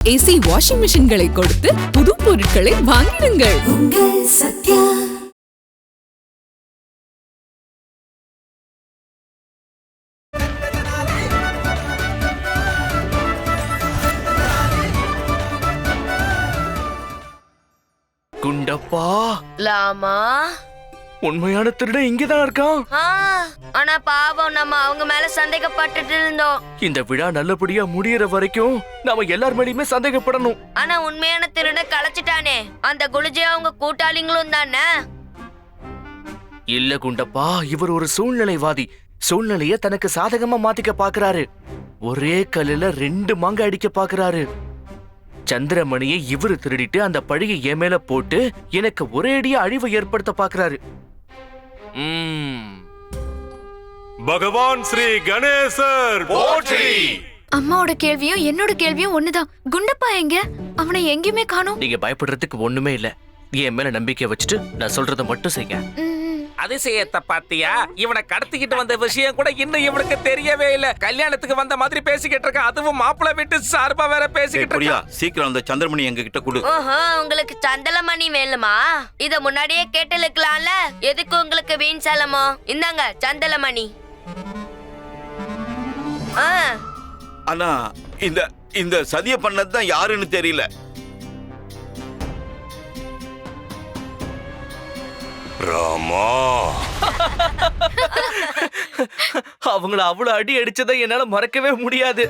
AC washing மிஷின்களை கொடுத்து புது பொருட்களை வாங்கிடுங்கள். சத்யா. குண்டப்பா, லாமா உண்மையான திருடன் இங்கதான் இருக்கான். ஆனா பாவம், நம்ம அவங்க மேல சந்தேகப்பட்டுட்டு இருந்தோம். இந்த விழா நல்லபடியா முடியற வரைக்கும் நாம எல்லார் மேலயுமே சந்தேகப்படணும். ஆனா உண்மையான திருடன் கலைச்சிட்டானே, அந்த குலுஜி அவங்க கூட்டாளிங்களும் தானே. இல்ல குண்டப்பா, இவர் ஒரு சூழ்நிலைவாதி. சூழ்நிலைய தனக்கு சாதகமா மாத்திக்க பாக்குறாரு. ஒரே கல்லுல 2 மாங்க அடிக்க பாக்குறாரு. சந்திரமணியை இவரு திருடிட்டு அந்த பழியை என் மேல போட்டு எனக்கு ஒரே அடியா அழிவை ஏற்படுத்த பாக்குறாரு. பகவான் ஸ்ரீ கணேசர் போற்றி. அம்மாவோட கேள்வியும் என்னோட கேள்வியும் ஒண்ணுதான். குண்டப்பா எங்க? அவனை எங்கேயுமே காணோம். நீங்க பயப்படுறதுக்கு ஒண்ணுமே இல்ல. என் மேல நம்பிக்கை வச்சுட்டு நான் சொல்றத மட்டும் செய்ய. அதிசயத்தை பாத்தியா? இவனை கடத்திக்கிட்டு வந்த விஷயம் கூட இன்னும் இவனுக்கு தெரியவே இல்ல. கல்யாணத்துக்கு வந்த மாதிரி பேசிக்கிட்டு இருக்க, அதுவும் மாப்பிள்ளை வீட்டு சார்பா வேற பேசிக்கிட்டு இருக்க. சீக்கிரம் அந்த சந்திரமணி எங்க கிட்ட கொடு. உங்களுக்கு சந்தலமணி வேணுமா? இத முன்னாடியே கேட்டலுக்கலாம்ல. எதுக்கு உங்களுக்கு வீண் சலமோ? இந்தாங்க சந்தலமணி. ஆனா இந்த சதிய பண்ணதுதான் யாருன்னு தெரியல. ராமா, அவங்கள அவ்வளவு அடி அடிச்சதை என்னால மறக்கவே முடியாது.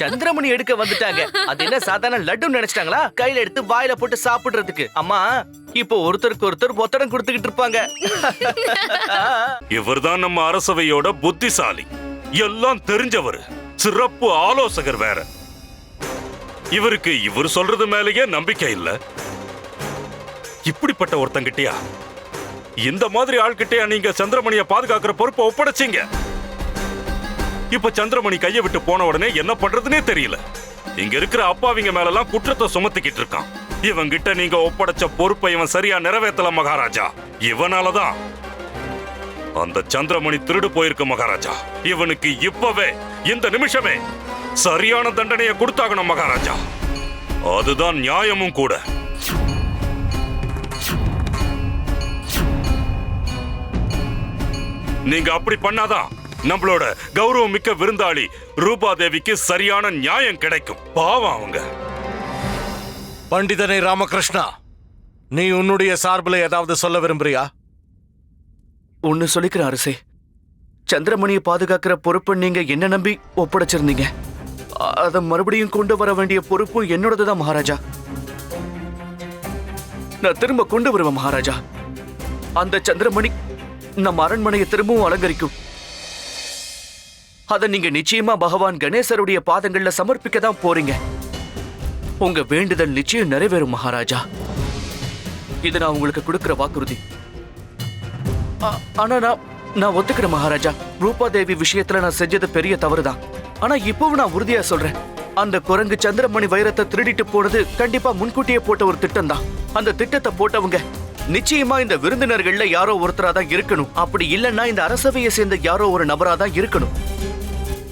சந்திரமணி எடுக்க வந்துட்டாங்க. அது என்ன சாதாரண லட்டு நினைச்சிட்டாங்களா? கையில எடுத்து வாயில போட்டு சாப்பிடுறதுக்கு. அம்மா, இப்போ ஒருத்தருக்கு ஒருத்தர் ஒத்தடம் கொடுத்துக்கிட்டு இருப்பாங்க. இவர்தான் நம்ம அரசவையோட புத்திசாலி, எல்லாம் தெரிஞ்சவர், சிறப்பு ஆலோசகர் வேற. இவருக்கு இவர் சொல்றது மேலேயே நம்பிக்கை இல்ல. இப்படிப்பட்ட ஒருத்தங்கிட்டயா, இந்த மாதிரி ஆள்கிட்டயா நீங்க சந்திரமணியை பாதுகாக்கிற பொறுப்பை ஒப்படைச்சீங்க? இப்ப சந்திரமணி கையை விட்டு போன உடனே என்ன பண்றதுன்னே தெரியல. இங்க இருக்கிற அப்பாவிங்க மேலெல்லாம் குற்றத்தை சுமத்திக்கிட்டு இருக்கான். இவங்கிட்ட நீங்க ஒப்படைச்ச பொறுப்பை இவன் சரியா நிறைவேற்றல மகாராஜா. இவனாலதான் அந்த சந்திரமணி திருடு போயிருக்கு மகாராஜா. இவனுக்கு இப்பவே, இந்த நிமிஷமே சரியான தண்டனையை கொடுத்தாகணும் மகாராஜா. அதுதான் நியாயமும் கூட. நீங்க அப்படி பண்ணாதான் நம்மளோட கௌரவம் மிக்க விருந்தாளி ரூபாதேவிக்கு சரியான நியாயம் கிடைக்கும். பாவம் அவங்க. பண்டிதனை ராமகிருஷ்ணா, நீ உன்னுடைய சார்பில் ஏதாவது சொல்ல விரும்புறியா? ஒன்னு சொல்லிக்கிற அரசே, சந்திரமணியை பாதுகாக்கிற பொறுப்பு நீங்க என்ன நம்பி ஒப்படைச்சிருந்தீங்க. அதை மறுபடியும் கொண்டு வர வேண்டிய பொறுப்பும் என்னோடதுதான் மகாராஜா. நான் திரும்ப கொண்டு வருவேன் மகாராஜா. அந்த சந்திரமணி நம்ம அரண்மனையை திரும்பவும் அலங்கரிக்கும். அதை நீங்க நிச்சயமா பகவான் கணேசருடைய பாதங்கள்ல சமர்ப்பிக்க தான் போறீங்க. உங்க வேண்டுதல் நிச்சயம் நிறைவேறும் மகாராஜா. இது நான் உங்களுக்கு கொடுக்கிற வாக்குறுதி. ஆனா நான் ஒத்துக்கிறேன் மகாராஜா. ரூபாதேவி விஷயத்துல நான் செஞ்சது பெரிய தவறுதான். ஆனா இப்பவும் நான் உறுதியா சொல்றேன், அந்த குரங்கு சந்திரமணி வைரத்தை திருடிட்டு போனது கண்டிப்பா முன்கூட்டியே போட்ட ஒரு திட்டம் தான். அந்த திட்டத்தை போட்டவங்க நிச்சயமா இந்த விருந்தினர்கள்ல யாரோ ஒருத்தரா தான் இருக்கணும். அப்படி இல்லைன்னா இந்த அரசவையை சேர்ந்த யாரோ ஒரு நபரா தான் இருக்கணும்.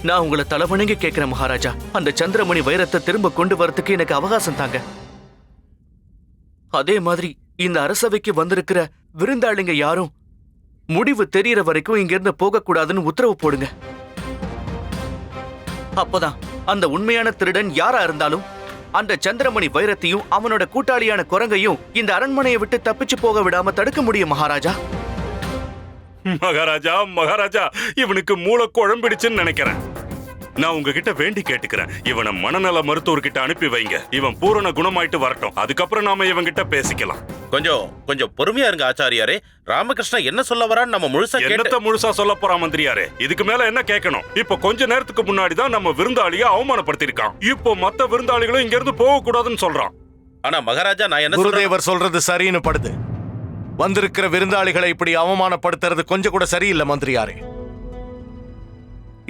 நான் உங்களை தலைவணங்கி கேட்கிறேன் மகாராஜா, அந்த சந்திரமணி வைரத்தை திரும்ப கொண்டு வரதுக்கு எனக்கு அவகாசம் தாங்க. அதே மாதிரி இந்த அரசவைக்கு வந்திருக்கிற விருந்தாளிங்க யாரும் முடிவு தெரியற வரைக்கும் இங்க இருந்து போக கூடாதுன்னு உத்தரவு போடுங்க. அப்பதான் அந்த உண்மையான திருடன் யாரா இருந்தாலும் அந்த சந்திரமணி வைரத்தையும் அவனோட கூட்டாளியான குரங்கையும் இந்த அரண்மனையை விட்டு தப்பிச்சு போக விடாம தடுக்க முடியும் மகாராஜா. மகாராஜா மகாராஜா, இவனுக்கு மூளை குழம்பிடுச்சுன்னு நினைக்கிறேன். நான் உங்ககிட்ட வேண்டி கேட்டுக்கிறேன், இவனை மனநல மருத்துவர்கிட்ட அனுப்பி வைங்க. இவன் பூரண குணமாயிட்டு வரட்டும். அதுக்கப்புறம் நாம இவங்கிட்ட பேசிக்கலாம். கொஞ்சம் பொறுமையா இருங்க ஆச்சாரியாரே. ராமகிருஷ்ணா என்ன சொல்ல வரான்னு நம்ம முழுசா சொல்ல போறான் மந்திரியாரே. இதுக்கு மேல என்ன கேட்கணும்? இப்ப கொஞ்ச நேரத்துக்கு முன்னாடி தான் நம்ம விருந்தாளியை அவமானப்படுத்திருக்கான். இப்போ மத்த விருந்தாளிகளும் இங்க இருந்து போக கூடாதுன்னு சொல்றான். ஆனா மகாராஜா, நான் என்ன குருதேவர் சொல்றது சரின்னு படுது. வந்திருக்கிற விருந்தாளிகளை இப்படி அவமானப்படுத்துறது கொஞ்சம் கூட சரியில்லை மந்திரியாரே.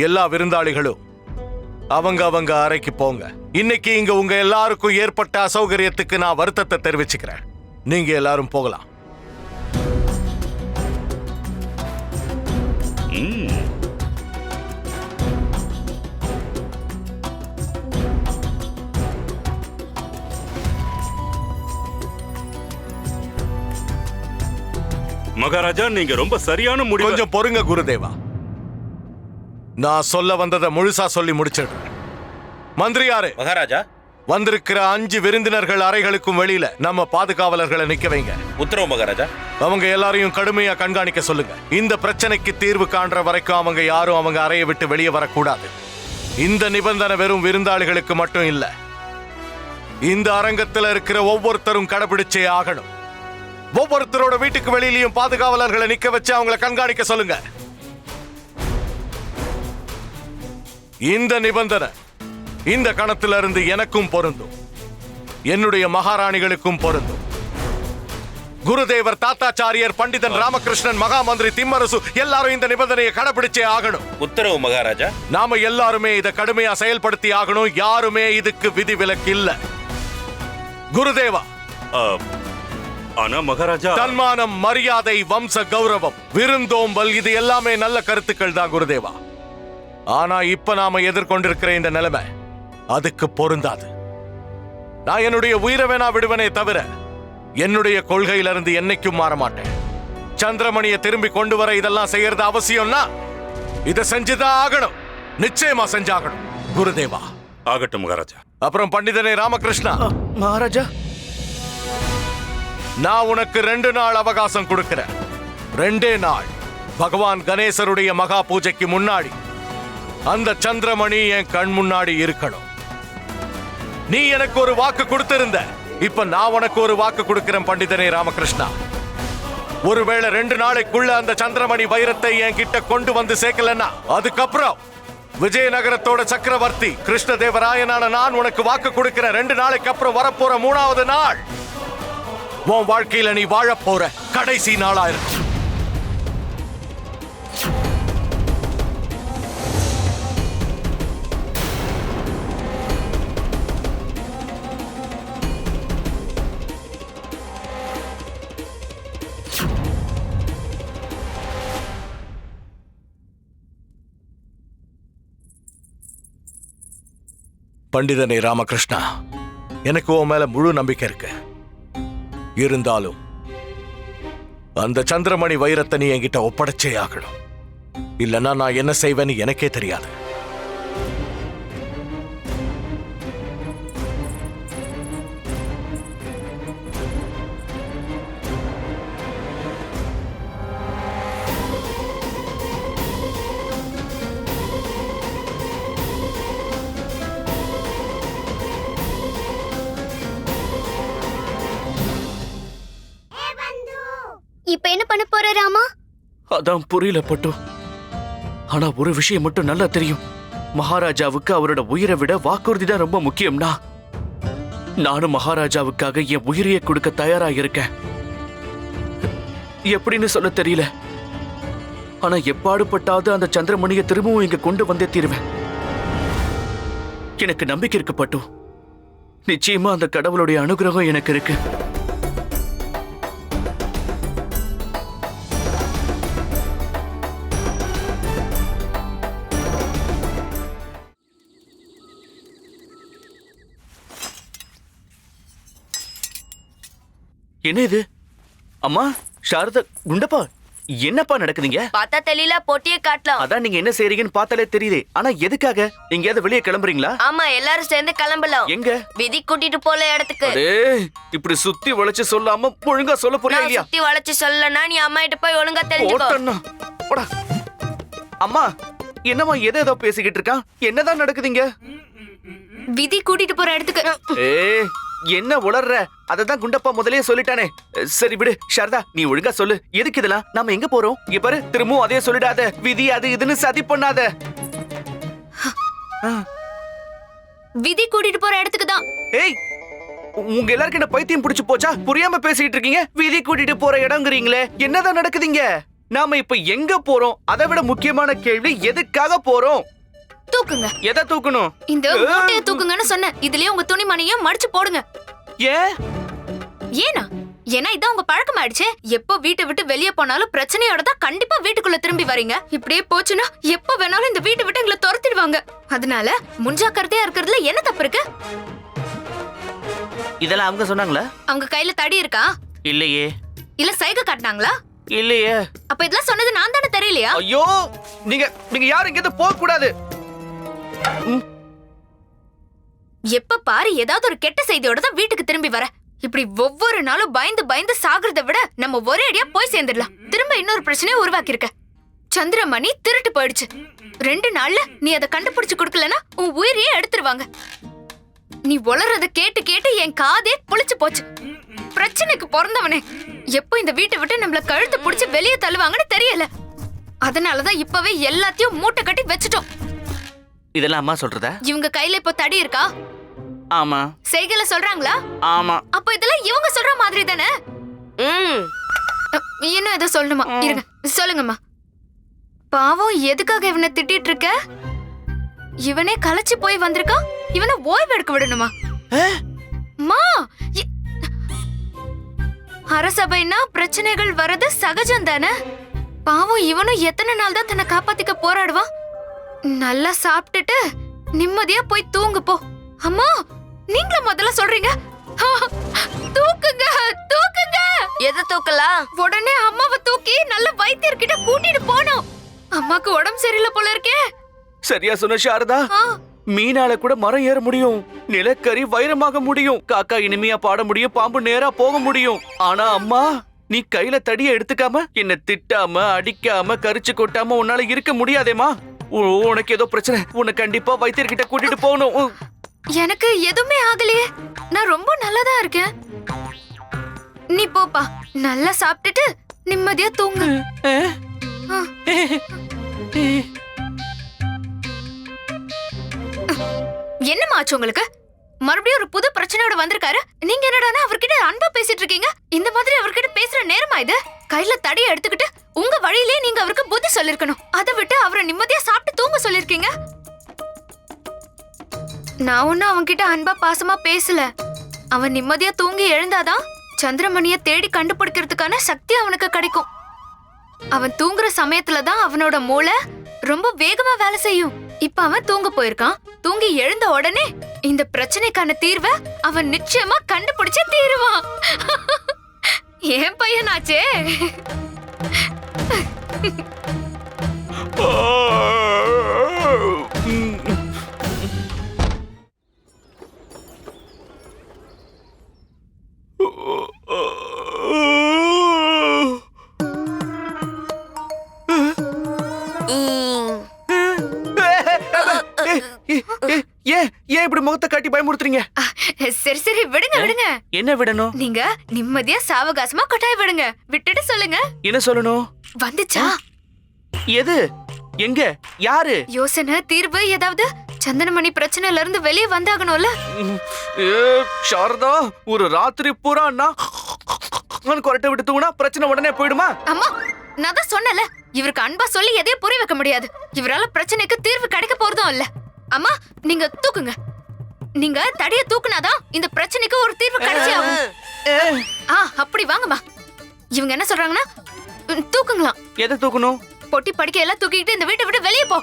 எல்லா விருந்தாளிகளும் அவங்க அறைக்கு போங்க. இன்னைக்கு இங்க உங்க எல்லாருக்கும் ஏற்பட்ட அசௌகரியத்துக்கு நான் வருத்தத்தை தெரிவிச்சுக்கிறேன். நீங்க எல்லாரும் போகலாம். மகாராஜா நீங்க ரொம்ப சரியான முடிவு. கொஞ்சம் பொறுங்க குருதேவா. நான் சொல்ல வந்ததை முழுசா சொல்லி முடிச்சிடுறேன். மந்திரியாரே, மகாராஜா. வந்திருக்கிற 5 விருந்தினர்கள் அறைகளுக்கும் வெளியில நம்ம பாதுகாவலர்களை நிக்க வைங்க. உத்தரவு மகாராஜா. அவங்க எல்லாரையும் கடுமையா கண்காணிக்க சொல்லுங்க. இந்த பிரச்சனைக்கு தீர்வு காண்ற வரைக்கும் அவங்க யாரும் அவங்க அறையை விட்டு வெளியே வரக்கூடாது. இந்த நிபந்தனை வெறும் விருந்தாளிகளுக்கு மட்டும் இல்ல, இந்த அரங்கத்துல இருக்கிற ஒவ்வொருத்தரும் கடைபிடிச்சே ஆகணும். ஒவ்வொருத்தரோட வீட்டுக்கு வெளியிலயும் பாதுகாவலர்களை நிக்க வச்சு அவங்களை கண்காணிக்க சொல்லுங்க. இந்த நிபந்தனை இந்த கணத்துல இருந்து எனக்கும் பொருந்தும், என்னுடைய மகாராணிகளுக்கும் பொருந்தும். குருதேவர், தாத்தாச்சாரியர், பண்டிதன் ராமகிருஷ்ணன், மகாமந்திரி திம்மரசு எல்லாரும் இந்த நிபந்தனையை கடைபிடிச்சே ஆகணும். உத்தரவு மகாராஜா. நாம எல்லாருமே இதை கடுமையா செயல்படுத்தி ஆகணும். யாருமே இதுக்கு விதிவிலக்கு இல்ல. குருதேவா. ஆனா மகாராஜா, தன்மானம், மரியாதை, வம்ச கௌரவம், விருந்தோம்பல், இது எல்லாமே நல்ல கருத்துக்கள் தான் குருதேவா. ஆனா இப்ப நாம எதிர்கொண்டிருக்கிற இந்த நிலைமை அதுக்கு பொருந்தாது. நான் என்னுடைய உயிரை வேணா விடுவனே தவிர என்னுடைய கொள்கையிலிருந்து என்னைக்கும் மாற மாட்டேன். சந்திரமணியை திரும்பி கொண்டு வர இதெல்லாம் செய்யறது அவசியம்னா இதை செஞ்சுதான் ஆகணும். நிச்சயமா செஞ்சாகணும் குருதேவா. ஆகட்டும் மகாராஜா. அப்புறம் பண்டிதனே ராமகிருஷ்ணா. மகாராஜா, நான் உனக்கு 2 நாள் அவகாசம் கொடுக்கிறேன். 2 நாள் பகவான் கணேசருடைய மகா பூஜைக்கு முன்னாடி அந்த சந்திரமணி என் கண் முன்னாடி இருக்கணும். நீ எனக்கு ஒரு வாக்கு கொடுத்திருந்த, இப்ப நான் உனக்கு ஒரு வாக்கு கொடுக்கிறேன் பண்டிதனே ராமகிருஷ்ணா. ஒருவேளை 2 நாளைக்குள்ள அந்த சந்திரமணி வைரத்தை என் கிட்ட கொண்டு வந்து சேர்க்கலன்னா, அதுக்கப்புறம் விஜயநகரத்தோட சக்கரவர்த்தி கிருஷ்ணதேவராயனான நான் உனக்கு வாக்கு கொடுக்கிறேன். 2 நாளைக்கு அப்புறம் வரப்போற 3வது நாள் உன் வாழ்க்கையில நீ வாழப் போற கடைசி நாளா இருக்கும். பண்டிதனே ராமகிருஷ்ணா, எனக்கு உன் மேல முழு நம்பிக்கை இருக்கு. இருந்தாலும் அந்த சந்திரமணி வைரத்தை நீ என்கிட்ட ஒப்படைச்சே ஆகணும். இல்லைன்னா நான் என்ன செய்வேன்னு எனக்கே தெரியாது. இப்ப என்ன பண்ண போற ராமா? அதான் புரியல பட்டு. ஆனா ஒரு விஷயம் மட்டும் நல்லா தெரியும். மகாராஜாவுக்கு அவரோட உயிரை விட வாக்குறுதி தான் ரொம்ப முக்கியம்னா, நானும் மகாராஜாவுக்காக என் உயிரையே கொடுக்க தயாரா இருக்கேன். எப்படின்னு சொல்ல தெரியல. ஆனா எப்பாடுபட்டாவது அந்த சந்திரமணியை திரும்பவும் இங்க கொண்டு வந்தே தீருவேன். எனக்கு நம்பிக்கை இருக்கு பட்டு. நிச்சயமா அந்த கடவுளுடைய அனுகிரகம் எனக்கு இருக்கு. என்ன இது? அம்மா, சாரதா, குண்டப்பா, என்னப்பா நடக்குதுங்க? பார்த்தா தெரியல, போட்டியே காட்டலாம். அதான் நீங்க என்ன செய்றீங்கன்னு பார்த்தாலே தெரியுது. ஆனா எதுக்காக? எங்கேயாவது வெளியே கிளம்புறீங்களா? ஆமா, எல்லாரும் சேர்ந்து கிளம்பலாம். எங்க? விதி கூட்டிட்டு போல இடத்துக்கு. இப்படி சுத்தி வளைச்சு சொல்லாம ஒழுங்கா சொல்ல போறியா இல்லையா? சுத்தி வளைச்சு சொல்லனா நீ அம்மா கிட்ட போய் ஒழுங்கா தெரிஞ்சுக்கோ. போடா. அம்மா, என்னம்மா ஏதோ பேசிக்கிட்டு இருக்கா? என்னதான் நடக்குதுங்க? விதி கூட்டிட்டு போற இடத்துக்கு. என்ன உளர்ற? அததான் குண்டப்பா முதலே சொல்லிட்டானே. சரி விடு. சாரதா, நீ ஒழுங்கா சொல்லு. எதுக்கு இதெல்லாம்? நாம எங்க போறோம்? இங்க பாரு, திரும்பவும் அதே சொல்லிடாத. விதி அது இதுன்னு சதி பண்ணாத. விதி கூட்டிட்டு போற இடத்துக்கு தான். ஏய், உங்க எல்லாருக்கும் என்ன பைத்தியம் பிடிச்சு போச்சா? புரியாம பேசிட்டு இருக்கீங்க. விதி கூட்டிட்டு போற இடம்ங்கறீங்களே, என்னதான் நடக்குதுங்க? நாம இப்ப எங்க போறோம்? அதை விட முக்கியமான கேள்வி, எதுக்காக போறோம்? தூக்குங்க. எதை தூக்கணும்? இந்த மூட்டையை தூக்குங்கன்னு சொன்னேன். இதுலயே உங்க துணிமணியும் மடிச்சு போடுங்க. ஏனா? ஏன்னா இதான் உங்க பழக்கம் ஆயிடுச்சு. எப்போ வீட்டை விட்டு வெளியே போனாலும் பிரச்சனையோட தான் கண்டிப்பா வீட்டுக்குள்ள திரும்பி வரீங்க. இப்படியே போச்சுன்னா எப்ப வேணாலும் இந்த வீட்டை விட்டு எங்களை துரத்திடுவாங்க. அதனால முன்ஜாக்கிரதையா இருக்கிறதுல என்ன தப்பு இருக்கு? இதெல்லாம் அவங்க சொன்னாங்களா? அவங்க கையில தடி இருக்கா? இல்லையே. இல்ல சைகை காட்டினாங்களா? இல்லையே. அப்ப இதெல்லாம் சொன்னது நான் தானே தெரியலையா? ஐயோ, நீங்க நீங்க யாரும் இங்க போக கூடாது. எப்ப பாரு ஏதாவது ஒரு கெட்ட செய்தியோட தான் வீட்டுக்கு திரும்பி வர. இப்படி ஒவ்வொரு நாளும் பயந்து பயந்து சாகுறத விட நம்ம ஒரே அடியா போய் சேர்ந்துடலாம். திரும்ப இன்னொரு பிரச்சனையை உருவாக்கி இருக்க. சந்திரமணி திருட்டு போயிடுச்சு. 2 நாள்ல நீ அதை கண்டுபிடிச்சு கொடுக்கலனா உன் உயிரையே எடுத்துருவாங்க. நீ உளறத கேட்டு கேட்டு என் காதே புளிச்சு போச்சு. பிரச்சனைக்கு பிறந்தவனே, எப்போ இந்த வீட்டை விட்டு நம்மள கழுத்து புடிச்சு வெளியே தள்ளுவாங்கன்னு தெரியல. அதனாலதான் இப்பவே எல்லாத்தையும் மூட்டை கட்டி வச்சுட்டோம். இதெல்லாம் அம்மா சொல்றதா? இவங்க கையில இப்போ தடி இருக்கா? ஆமா. செய்கல சொல்றாங்களா? ஆமா. அப்ப இதெல்லாம் இவங்க சொல்ற மாதிரி தானே? இன்னும் ஏதோ சொல்லணுமா? இருங்க, சொல்லுங்கம்மா. பாவம், எதுக்காக இவனை திட்டிட்டு இருக்க? இவனே களைச்சு போய் வந்திருக்கான். இவனை ஓய்வு எடுக்க விடணுமா? மா, அரசபைனா பிரச்சனைகள் வரது சகஜம் தானே? பாவம், இவனும் எத்தனை நாள் தான் தன்னை காப்பாத்திக்க போராடுவான். நல்லா சாப்பிட்டுட்டு நிம்மதியா போய் தூங்கு போ. அம்மா, நீங்கள முதல்ல சொல்றீங்க. தூக்குங்க, தூக்குங்க. எதை தூக்கலாம்? உடனே அம்மாவை தூக்கி நல்ல வைத்தியர்கிட்ட கூட்டிட்டு போனோம். அம்மாக்கு உடம்பு சரியில்லை போல இருக்கே. சரியா சொன்ன சாரதா. மீனால கூட மரம் ஏற முடியும், நிலக்கரி வைரமாக முடியும், காக்கா இனிமையா பாட முடியும், பாம்பு நேரா போக முடியும். ஆனா அம்மா, நீ கையில தடிய எடுத்துக்காம என்ன திட்டாம அடிக்காம கரிச்சு கொட்டாம உன்னால இருக்க முடியாதேமா. உனக்கு ஏதோ பிரச்சனை, உன்னை கண்டிப்பா வைத்தியர்கிட்ட கூட்டிட்டு போகணும். எனக்கு எதுவுமே ஆகலையே, நான் ரொம்ப நல்லதா இருக்கேன். நீ போப்பா, நல்லா சாப்பிட்டுட்டு நிம்மதியா தூங்கு. என்னமா ஆச்சு உங்களுக்கு? மறுபடியும் ஒரு புது பிரச்சனையோட வந்திருக்காரு. நீங்க என்னடானா அவர்கிட்ட அன்பா பேசிட்டு இருக்கீங்க. இந்த மாதிரி அவர்கிட்ட பேசுற நேரமா இது? கையில தடியை எடுத்துக்கிட்டு உங்க வழியிலே நீங்க அவருக்கு புத்தி சொல்லிருக்கணும். அதை விட்டு அவரை நிம்மதியா சாப்பிட்டு தூங்க சொல்லிருக்கீங்க. நான் ஒன்னும் அவன்கிட்ட அன்பா பாசமா பேசல. அவன் நிம்மதியா தூங்கி எழுந்தாதான் சந்திரமணிய தேடி கண்டுபிடிக்கிறதுக்கான சக்தி அவனுக்கு கிடைக்கும். அவன் தூங்குற சமயத்துலதான் அவனோட மூளை ரொம்ப வேகமா வேலை செய்யும். இப்ப அவன் தூங்க போயிருக்கான். தூங்கி எழுந்த உடனே இந்த பிரச்சனைக்கான தீர்வை அவன் நிச்சயமா கண்டுபிடிச்சே தீருவான். ஏன் பையனாச்சே. ஏன் இப்படி முகத்தை காட்டி பயமுறுத்துறீங்க? சரி சரி, விடுங்க விடுங்க. என்ன விடணும்? நீங்க நிம்மதியா சாவகாசமா கொட்டாய விடுங்க. விட்டுட்டு சொல்லுங்க. என்ன சொல்லணும்? வந்துச்சா? எது? எங்க? யாரு? யோசனை, தீர்வு ஏதாவது? சந்திரமணி பிரச்சனையில இருந்து வெளியே வந்தாகணும்ல. சாரதா, ஒரு ராத்திரி பூரா கொரட்டை விட்டு தூங்கினா பிரச்சனை உடனே போயிடுமா? அம்மா, நான் தான் சொன்னல, இவருக்கு அன்பா சொல்லி எதையும் புரிய வைக்க முடியாது. இவரால பிரச்சனைக்கு தீர்வு கிடைக்க போறதும் இல்ல. அம்மா, நீங்க தூக்குங்க. நீங்க தடிய தூக்குனாதான் இந்த பிரச்சனைக்கு ஒரு தீர்வு கிடைச்சே ஆகும். அப்படி வாங்கம்மா. இவங்க என்ன சொல்றாங்கன்னா தூக்குங்களாம். எதை தூக்கணும்? பொட்டி படிக்க எல்லாம் தூக்கிட்டு இந்த வீட்டை விட்டு வெளியே போ.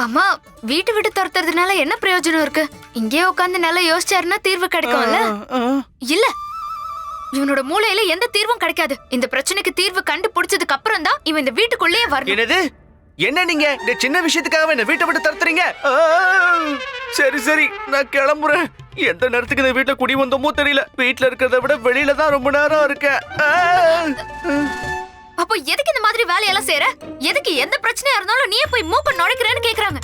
அம்மா, வீட்டை விட்டு துரத்துறதுனால என்ன பிரயோஜனம் இருக்கு? இங்கே உட்காந்து நல்லா யோசிச்சாருன்னா தீர்வு கிடைக்கும்ல. இல்ல, இவனோட மூளையில எந்த தீர்வும் கிடைக்காது. இந்த பிரச்சனைக்கு தீர்வு கண்டுபிடிச்சதுக்கு அப்புறம் தான் இவன் இந்த வீட்டுக்குள்ளேயே வரணும். என்னது? என்ன நீங்க இந்த சின்ன விஷயத்துக்காக என்ன வீட்டை விட்டு தரத்துறீங்க? சரி சரி, நான் கிளம்புறேன். எந்த நேரத்துக்கு இந்த வீட்டை குடி வந்தோமோ தெரியல. வீட்டுல இருக்கிறத விட வெளியில தான் ரொம்ப நேரம் இருக்கேன். அப்போ எதுக்கு இந்த மாதிரி வேலையெல்லாம் செய்யற? எதுக்கு எந்த பிரச்சனையா இருந்தாலும் நீயே போய் மூக்க நுழைக்கிறேன்னு கேக்குறாங்க.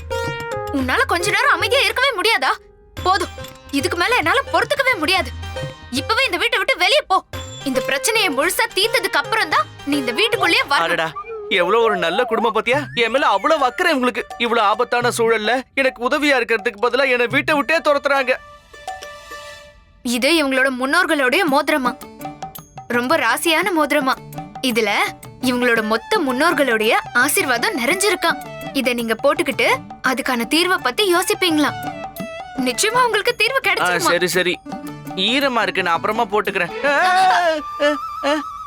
உன்னால கொஞ்ச நேரம் அமைதியா இருக்கவே முடியாதா? போதும், இதுக்கு மேல என்னால பொறுத்துக்கவே முடியாது. இப்பவே இந்த வீட்டை விட்டு வெளியே போ. இந்த பிரச்சனையை முழுசா தீர்த்ததுக்கு அப்புறம் தான் நீ இந்த வீட்டுக்குள்ளேயே வரடா. எவ்வளவு ஒரு நல்ல குடும்பம் பத்தியா? என் மேல அவ்வளவு அக்கறை உங்களுக்கு. இவ்வளவு ஆபத்தான சூழல்ல எனக்கு உதவியா இருக்கிறதுக்கு பதிலா என்னை வீட்டை விட்டே துரத்துறாங்க. இது இவங்களோட முன்னோர்களுடைய மோதிரமா, ரொம்ப ராசியான மோதிரமா. இதுல இவங்களோட மொத்த முன்னோர்களுடைய ஆசீர்வாதம் நிறைஞ்சிருக்கான். இத நீங்க போட்டுக்கிட்டு அதுக்கான தீர்வை பத்தி யோசிப்பீங்களா? நிச்சயமா உங்களுக்கு தீர்வு கிடைச்சிருமா? சரி சரி, ஈரமா இருக்கு, நான் அப்புறமா போட்டுக்கிறேன்.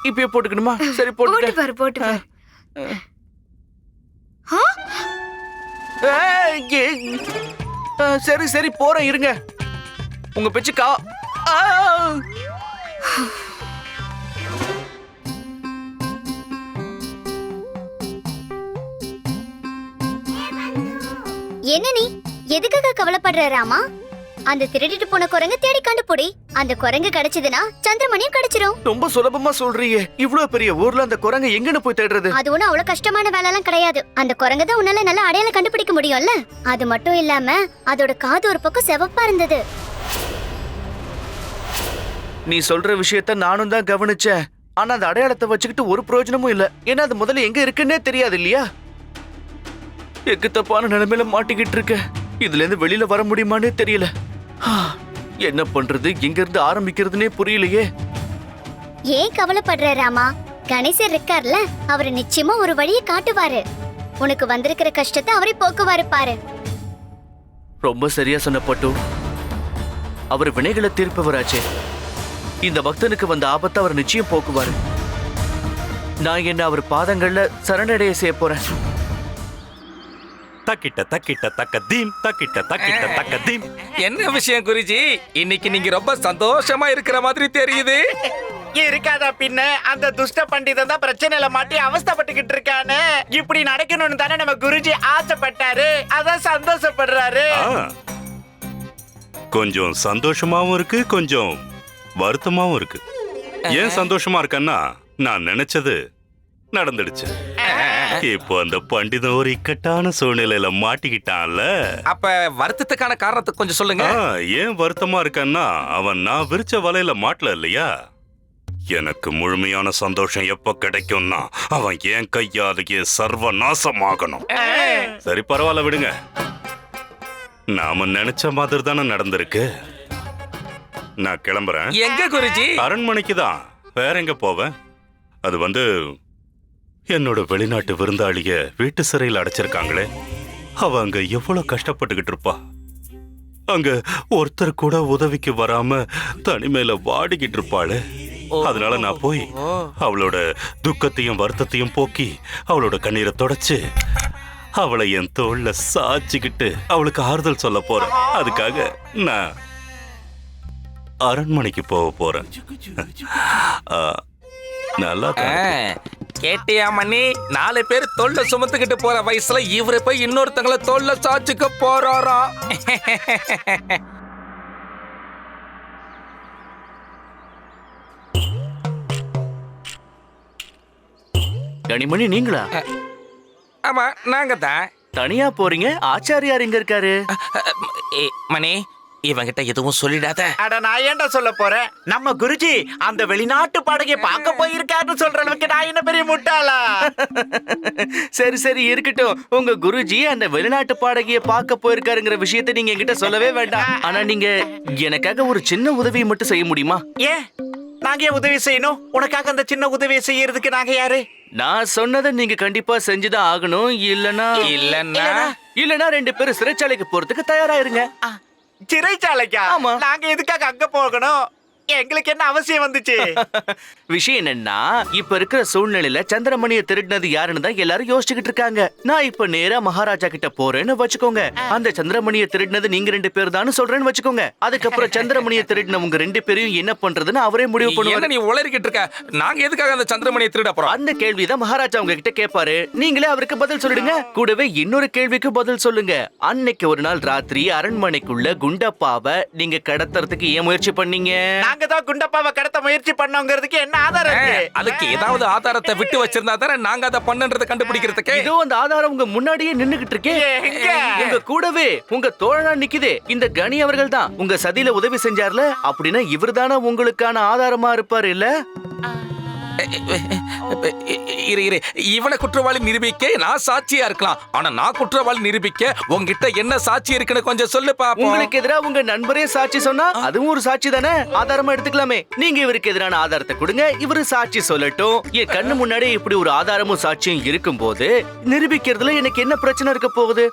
இப்பயே போட்டுக்கணுமா? சரி, போட்டு பாரு, போட்டு பாரு. சரி சரி, போறேன், இருங்க. உங்க பேச்சு கா. என்ன நீ எதுக்காக கவலைப்படுற ராமா? அந்த திருடிட்டு போன குரங்கு தேடி கண்டுபிடி. அந்த குரங்கு கிடைச்சதுன்னா சந்திரமணியும் கிடைச்சிரும். ரொம்ப சுலபமா சொல்றியே. இவ்ளோ பெரிய ஊர்ல அந்த குரங்கு எங்கன்னு போய் தேடுறது? அது ஒண்ணும் அவ்வளவு கஷ்டமான வேலை எல்லாம் கிடையாது. அந்த குரங்கு தான் உன்னால நல்லா அடையாளம் கண்டுபிடிக்க முடியும்ல. அது மட்டும் இல்லாம அதோட காது ஒரு பக்கம் சிவப்பா இருந்தது. நீ சொல்ற விஷயத்த நானும் தான் கவனிச்சேன். ஆனா அந்த அடையாளத்தை வச்சுக்கிட்டு ஒரு பிரயோஜனமும் இல்ல. ஏன்னா அது முதல்ல எங்க இருக்குன்னே தெரியாது இல்லையா? எக்கு தப்பான நிலைமையில மாட்டிக்கிட்டு இருக்க. இதுல இருந்து வெளியில வர முடியுமானே தெரியல. என்ன பண்றது, எங்க இருந்து ஆரம்பிக்கிறதுனே புரியலையே. ஏன் கவலைப்படுற ராமா? கணேசர் இருக்கார்ல, அவர் நிச்சயமா ஒரு வழியை காட்டுவாரு. உனக்கு வந்திருக்கிற கஷ்டத்தை அவரே போக்குவாரு பாரு. ரொம்ப சரியா சொன்ன பட்டு. அவர் வினைகளை தீர்ப்பவராச்சே. இந்த பக்தனுக்கு வந்த ஆபத்தை அவர் நிச்சயம் போக்குவாரு. நான் என்ன அவர் பாதங்கள்ல சரணடைய செய்ய போறேன். தக்கிட்ட தக்கிட்ட தக்க தீம், தக்கிட்ட தக்கிட்ட தக்க தீம். என்ன விஷயம் குருஜி? இன்னைக்கு நீங்க ரொம்ப சந்தோஷமா இருக்கிற மாதிரி தெரியுது. இருக்காதா பின்ன? அந்த துஷ்ட பண்டிதன் தான் பிரச்சனையில மாட்டி அவஸ்தைப்பட்டுக்கிட்டு இருக்கானே. இப்படி நடக்கணும்னு தானே நம்ம குருஜி ஆசைப்பட்டாரு. அதான் சந்தோஷப்படுறாரு. கொஞ்சம் சந்தோஷமாவும் இருக்கு, கொஞ்சம் வருத்தமாவும் இருக்கு. ஏன் சந்தோஷமா இருக்கன்னா, நான் நினைச்சது நடந்துடுச்சு. இப்போ அந்த பண்டிதன் ஒரு இக்கட்டான சூழ்நிலையில மாட்டிக்கிட்டான்ல. அப்ப வருத்தத்துக்கான காரணத்தை கொஞ்சம் சொல்லுங்க. ஏன் வருத்தமா இருக்கன்னா, அவன் நான் விரிச்ச வலையில மாட்டல இல்லையா. எனக்கு முழுமையான சந்தோஷம் எப்ப கிடைக்கும்னா, அவன் என் கையாலேயே சர்வநாசமாகணும். சரி பரவாயில்ல விடுங்க. நாம நினைச்ச மாதிரி தானே நடந்திருக்கு. நான் கிளம்புறேன். எங்க குருஜி? அரண்மனைக்கு தான். வேற எங்க போவேன்? அது என்னோட வெளிநாட்டு விருந்தாளிய வீட்டு சிறையில் அடைச்சிருக்காங்களே. அவ அங்க எவ்வளவு கஷ்டப்பட்டுக்கிட்டு இருப்பா. அங்க ஒருத்தர் கூட உதவிக்கு வராம தனிமையில வாடிக்கிட்டு இருப்பாளு. அதனால நான் போய் அவளோட துக்கத்தையும் வருத்தத்தையும் போக்கி அவளோட கண்ணீரை தொடச்சு அவளை என் தோள்ல சாச்சிக்கிட்டு அவளுக்கு ஆறுதல் சொல்ல போறேன். அதுக்காக நான் அரண்மனைக்கு போக போறேன். நல்லா கேட்டியா மணி? 4 பேர் தோல்ல சுமத்துக்கிட்டு போற வயசுல இவரு போய் இன்னொருத்தங்கள தோல்ல சாச்சுக்க போறாராம். கனிமணி நீங்களா? ஆமா நாங்க தான். தனியா போறீங்க? ஆச்சாரியார் எங்க இருக்காரு? மணி இவங்கிட்ட எதுவும் சொல்லிடாத. அட நான் ஏன்டா சொல்ல போறேன்? நம்ம குருஜி அந்த வெளிநாட்டு பாடகையை பார்க்க போயிருக்காருன்னு சொல்ற அளவுக்கு நான் என்ன பெரிய முட்டாளா? சரி சரி இருக்கட்டும். உங்க குருஜி அந்த வெளிநாட்டு பாடகியை பார்க்க போயிருக்காருங்கிற விஷயத்தை நீங்க என்கிட்ட சொல்லவே வேண்டாம். ஆனா நீங்க எனக்காக ஒரு சின்ன உதவியை மட்டும் செய்ய முடியுமா? ஏன் நாங்க ஏன் உதவி செய்யணும்? உனக்காக அந்த சின்ன உதவியை செய்யறதுக்கு நாங்க யாரு? நான் சொன்னதை நீங்க கண்டிப்பா செஞ்சுதான் ஆகணும். இல்லனா 2 பேரும் சிறைச்சாலைக்கு போறதுக்கு தயாராயிருங்க. சிறைச்சாலைக்கா? ஆமா. நாங்க எதுக்காக அங்க போகணும்? எங்களுக்கு என்ன அவசியம் வந்துச்சு? விஷயம் என்னன்னா, இப்ப இருக்கிற சூழ்நிலையில சந்திரமணியை திருடினது யாருன்னு தான் எல்லாரும் யோசிச்சுக்கிட்டு இருக்காங்க. நான் இப்ப நேரா மகாராஜா கிட்ட போறேன்னு வச்சுக்கோங்க. அந்த சந்திரமணியை திருடினது நீங்க 2 பேர் தான் சொல்றேன்னு வச்சுக்கோங்க. அதுக்கப்புறம் சந்திரமணியை திருடினவங்க 2 பேரையும் என்ன பண்றதுன்னு அவரே முடிவு பண்ணுவாரு. நீ உளறிக்கிட்டு இருக்க. நாங்க எதுக்காக அந்த சந்திரமணியை திருட போறோம்? அந்த கேள்விதான் மகாராஜா உங்ககிட்ட கேட்பாரு. நீங்களே அவருக்கு பதில் சொல்லிடுங்க. கூடவே இன்னொரு கேள்விக்கு பதில் சொல்லுங்க. அன்னைக்கு ஒரு நாள் ராத்திரி அரண்மனைக்குள்ள குண்டப்பாவை நீங்க கடத்துறதுக்கு ஏன் முயற்சி பண்ணீங்க? நாங்க தான் குண்டப்பாவை கடத்த முயற்சி பண்ணோங்கிறதுக்கு என்ன ஆதாரம் இருக்கு? அதுக்கு ஏதாவது ஆதாரத்தை விட்டு வச்சிருந்தா தானே நாங்க அதை பண்ணன்றதை கண்டுபிடிக்கிறதுக்கு. இதோ அந்த ஆதாரம் உங்க முன்னாடியே நின்னுகிட்டு இருக்கே. உங்க கூடவே உங்க தோழனா நிக்குதே. இந்த கணி அவர்கள் தான் உங்க சதியில உதவி செஞ்சார்ல. அப்படின்னா இவர்தானே உங்களுக்கான ஆதாரமா இருப்பாரு இல்ல? இவனை குற்றவாளி நிரூபிக்க நான் சாட்சியா இருக்கலாம். ஆனா நான் குற்றவாளி நிரூபிக்க உங்ககிட்ட என்ன சாட்சி இருக்குன்னு கொஞ்சம் சொல்லு பாப்போம். உங்களுக்கு எதிராக உங்க நண்பரே சாட்சி சொன்னா அதுவும் ஒரு சாட்சி தானே. ஆதாரமா எடுத்துக்கலாமே. நீங்க இவருக்கு எதிரான ஆதாரத்தை கொடுங்க, இவரு சாட்சி சொல்லட்டும். என் கண்ணு முன்னாடி இப்படி ஒரு ஆதாரமும் சாட்சியும் இருக்கும் போது நிரூபிக்கிறதுல எனக்கு என்ன பிரச்சனை இருக்க போகுது?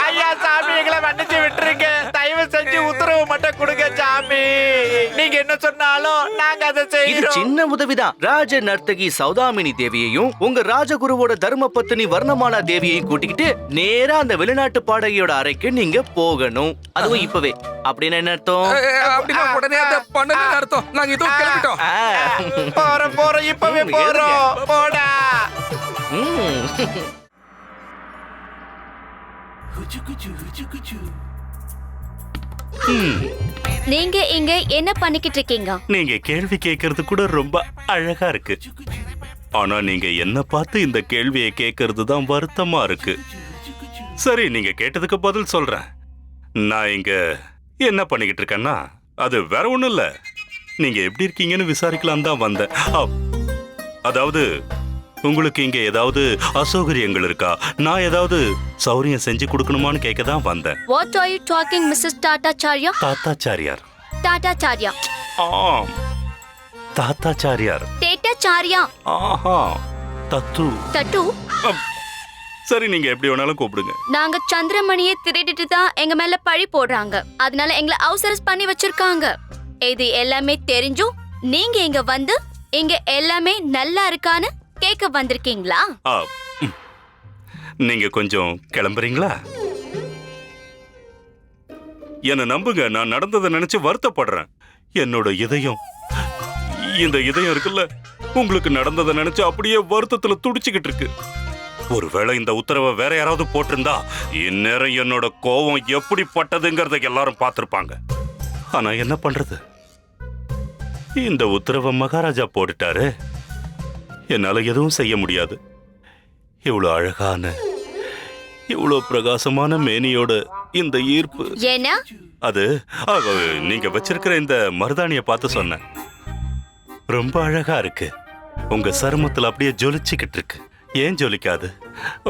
ஐயா சாமி, எங்களை மன்னிச்சு விட்டுருங்க. தயவு செஞ்சு உத்தரவு மட்டும் கொடுங்க சாமி. நீங்க என்ன சொன்னாலும் நாங்க அதை இது செய்யறோம். சின்ன உதவிதான். ராஜ நர்த்தகி சௌதாமினி தேவியையும் உங்க ராஜகுருவோட தர்ம பத்தினி வர்ணமாலா தேவியையும் கூட்டிக்கிட்டு நேரா அந்த வெளிநாட்டு பாடகியோட அறைக்கு நீங்க போகணும். அதுவும் இப்பவே. அப்படின்னு என்ன அர்த்தம்? அப்படின்னா உடனே அதை பண்ணணும்னு அர்த்தம். நாங்க இதுவும் கிளம்பிட்டோம். போறோம் இப்பவே போறோம். போடா. நீங்க இங்க என்ன பண்ணிக்கிட்டு இருக்கீங்க? நீங்க கேள்வி கேட்கறது கூட ரொம்ப அழகா இருக்கு. ஆனா நீங்க என்ன பார்த்து இந்த கேள்வியை கேட்கறது தான் வருத்தமா இருக்கு. சரி, நீங்க கேட்டதுக்கு பதில் சொல்றேன். நான் இங்க என்ன பண்ணிக்கிட்டு இருக்கேன்னா, அது வேற ஒண்ணும் இல்ல. நீங்க எப்படி இருக்கீங்கன்னு விசாரிக்கலாம் தான் வந்தேன். அதாவது உங்களுக்கு இங்க ஏதாவது அசௌகரியங்கள் இருக்கா, நான் ஏதாவது சௌரியம் செஞ்சு கொடுக்கணுமான்னு கேட்க தான் வந்தேன். What are you talking, Mrs. Tatacharia? Tatachariar. Tatacharia. ஆம், தாத்தாச்சாரியார். Tatacharia. ஆஹா, தத்து. தட்டு. சரி, நீங்க எப்படி வேணாலும் கூப்பிடுங்க. நாங்க சந்திரமணியை திருடிட்டு தான் எங்க மேல பழி போடுறாங்க. அதனால எங்களை அவசரம் பண்ணி வச்சிருக்காங்க. இது எல்லாமே தெரிஞ்சும் நீங்க இங்க வந்து இங்க எல்லாமே நல்லா இருக்கான்னு கேட்க வந்திருக்கீங்களா? நீங்க கொஞ்சம் கிளம்புறீங்களா? என்ன நம்புங்க, நான் நடந்ததை நினைச்சு வருத்தப்படுறேன். என்னோட இதயம், இந்த இதயம் இருக்குல்ல, உங்களுக்கு நடந்ததை நினைச்சு அப்படியே வருத்தத்துல துடிச்சுக்கிட்டு இருக்கு. ஒருவேளை இந்த உத்தரவை வேற யாராவது போட்டிருந்தா இந்நேரம் என்னோட கோபம் எப்படிப்பட்டதுங்கிறத எல்லாரும் பார்த்திருப்பாங்க. ஆனா என்ன பண்றது, இந்த உத்தரவை மகாராஜா போட்டுட்டாரு. என்னால எதுவும் செய்ய முடியாது. இவ்வளவு அழகான, இவ்வளவு பிரகாசமான மேனியோட இந்த ஈர்ப்பு. ஏன்னா அது நீங்க வச்சிருக்கிற இந்த மருதாணியை பார்த்து சொன்னேன். ரொம்ப அழகா இருக்கு. உங்க சருமத்துல அப்படியே ஜொலிச்சுக்கிட்டு இருக்கு. ஏன் ஜொலிக்காது?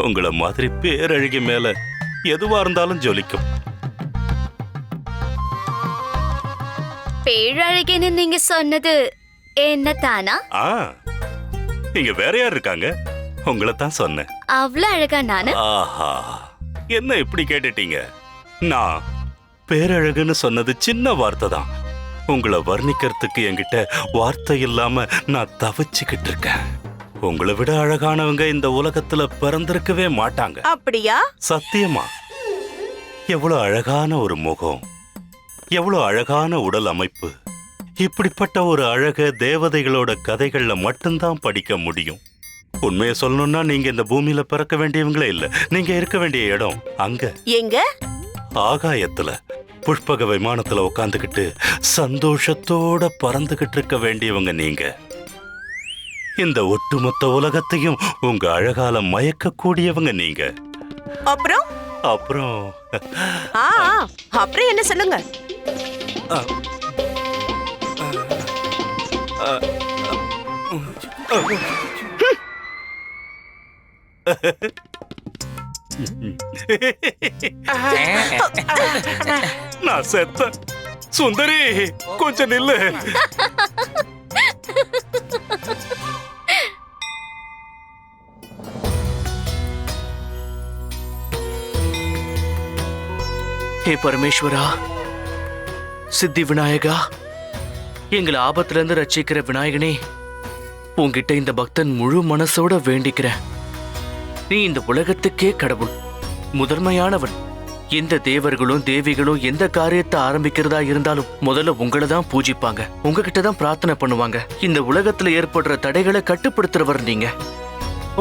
உங்களை மாதிரி பேரழகி மேல எதுவா இருந்தாலும் ஜொலிக்கும். பேரழகின்னு நீங்க சொன்னது என்ன தானா? இங்க வேற யார் இருக்காங்க? உங்களை தான் சொன்னேன். அவ்வளவு அழகா நானு? ஆஹா, என்ன இப்படி கேட்டுட்டீங்க? நான் பேரழகுன்னு சொன்னது சின்ன வார்த்தை தான். உங்களை வர்ணிக்கிறதுக்கு என்கிட்ட வார்த்தை இல்லாம நான் தவிச்சுக்கிட்டு இருக்கேன். உங்களை விட அழகானவங்க இந்த உலகத்துல பிறந்திருக்கவே மாட்டாங்க. அப்படியா? சத்தியமா. எவ்வளவு அழகான ஒரு முகம், எவ்வளவு அழகான உடல் அமைப்பு. இப்படிப்பட்ட ஒரு அழக தேவதைகளோட கதைகள்ல மட்டும்தான் படிக்க முடியும். உண்மையை சொல்லணும்னா நீங்க இந்த பூமியில பிறக்க வேண்டியவங்களே இல்ல. நீங்க இருக்க வேண்டிய இடம் அங்க, எங்க? ஆகாயத்துல புஷ்பக விமானத்துல உட்காந்துக்கிட்டு சந்தோஷத்தோட பறந்துகிட்டு இருக்க வேண்டியவங்க நீங்க. இந்த ஒட்டுமொத்த உலகத்தையும் உங்க அழகால மயக்க கூடியவங்க நீங்க. அப்புறம் அப்புறம் அப்புறம் என்ன சொல்லுங்க? நான் செத்த. சுந்தரி, கொஞ்சம் நில்லு. ஹே பரமேஸ்வரா, சித்தி விநாயகா, எங்களை ஆபத்துல இருந்து ரட்சிக்கிற விநாயகனே, உன்கிட்ட இந்த பக்தன் முழு மனசோட வேண்டிக்கிறேன். நீ இந்த உலகத்துக்கே கடவுள், முதன்மையானவன். எந்த தேவர்களும் தேவிகளும் எந்த காரியத்தை ஆரம்பிக்கிறதா இருந்தாலும் முதல்ல உங்களை தான் பூஜிப்பாங்க, உங்ககிட்ட தான் பிரார்த்தனை பண்ணுவாங்க. இந்த உலகத்துல ஏற்படுற தடைகளை கட்டுப்படுத்துறவர் நீங்க.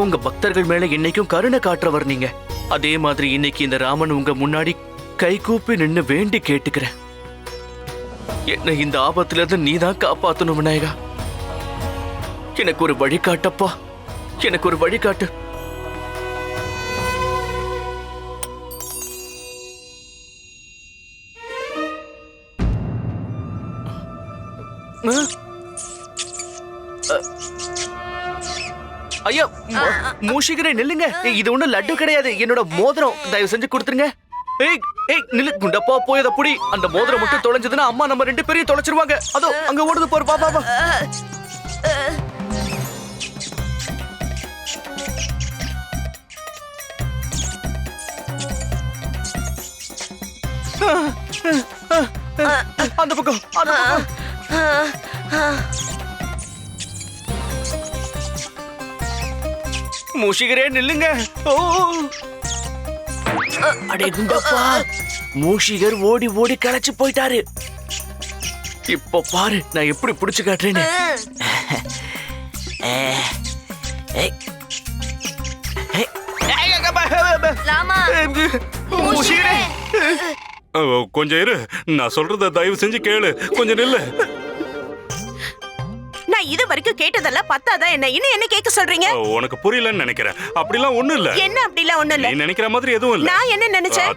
உங்க பக்தர்கள் மேல இன்னைக்கும் கருணை காட்டுறவர் நீங்க. அதே மாதிரி இன்னைக்கு இந்த ராமன் உங்க முன்னாடி கை கூப்பி நின்னு வேண்டி கேட்டுக்கிறேன். என்ன இந்த ஆபத்துல இருந்து நீதான் காப்பாத்தணும் விநாயகா. எனக்கு ஒரு வழிகாட்டப்பா, எனக்கு ஒரு வழிகாட்டு. ஐயா, மூஷிகரே நில்லுங்க. இது ஒண்ணு லட்டு கிடையாது, என்னோட மோதிரம். தயவு செஞ்சு கொடுத்துருங்க. ஏய் ஏய் நில்லு குண்டப்பா, போய் அத புடி. அந்த மோதிரம் மட்டும் தொலைஞ்சதுன்னா அம்மா நம்ம ரெண்டு பேரையும் தொலைச்சிருவாங்க. அதோ அங்க ஓடுது போற. வா வா வா. அந்த பக்கம், அந்த பக்கம். மூஷிகரே நில்லுங்க. ஓ அடே குண்டப்பா, மூஷிகர் ஓடி ஓடி களைச்சு போயிட்டாரு. இப்போ பாரு நான் எப்படி புடிச்சு காட்டுறேன்னு. லாமா முஷீரே கொஞ்சம் இரு, நான் சொல்றத தயவு செஞ்சு கேளு. கொஞ்சம் நில்லு. நான் இது வரைக்கும் கேட்டதெல்லாம் பத்தாதா என்ன? இன்னும் என்ன கேட்க சொல்றீங்க? உனக்கு புரியலன்னு நினைக்கிறேன். அப்படிலாம் ஒண்ணும் இல்ல. என்ன அப்படிலாம் ஒண்ணும் இல்ல? நீ நினைக்கிற மாதிரி எதுவும் இல்ல. நான் என்ன நினைச்சேன்?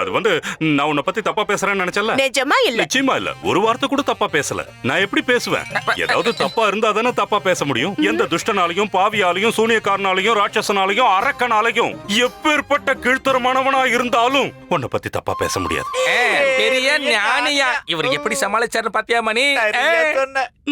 அது வந்து நான் உன்னை பத்தி தப்பா பேசுறேன்னு நினைச்சல. நிஜமா இல்ல. நிச்சயமா இல்ல. ஒரு வார்த்தை கூட தப்பா பேசல. நான் எப்படி பேசுவேன்? ஏதாவது தப்பா இருந்தா தானே தப்பா பேச முடியும். எந்த துஷ்டனாலையும் பாவியாலையும் சூனியக்காரனாலையும் ராட்சசனாலையும் அரக்கனாலையும் எப்பேற்பட்ட கீழ்த்தரமானவனா இருந்தாலும் உன்னை பத்தி தப்பா பேச முடியாது. பெரிய ஞானியா இவர் எப்படி சமாளிச்சாரு பாத்தியா மணி?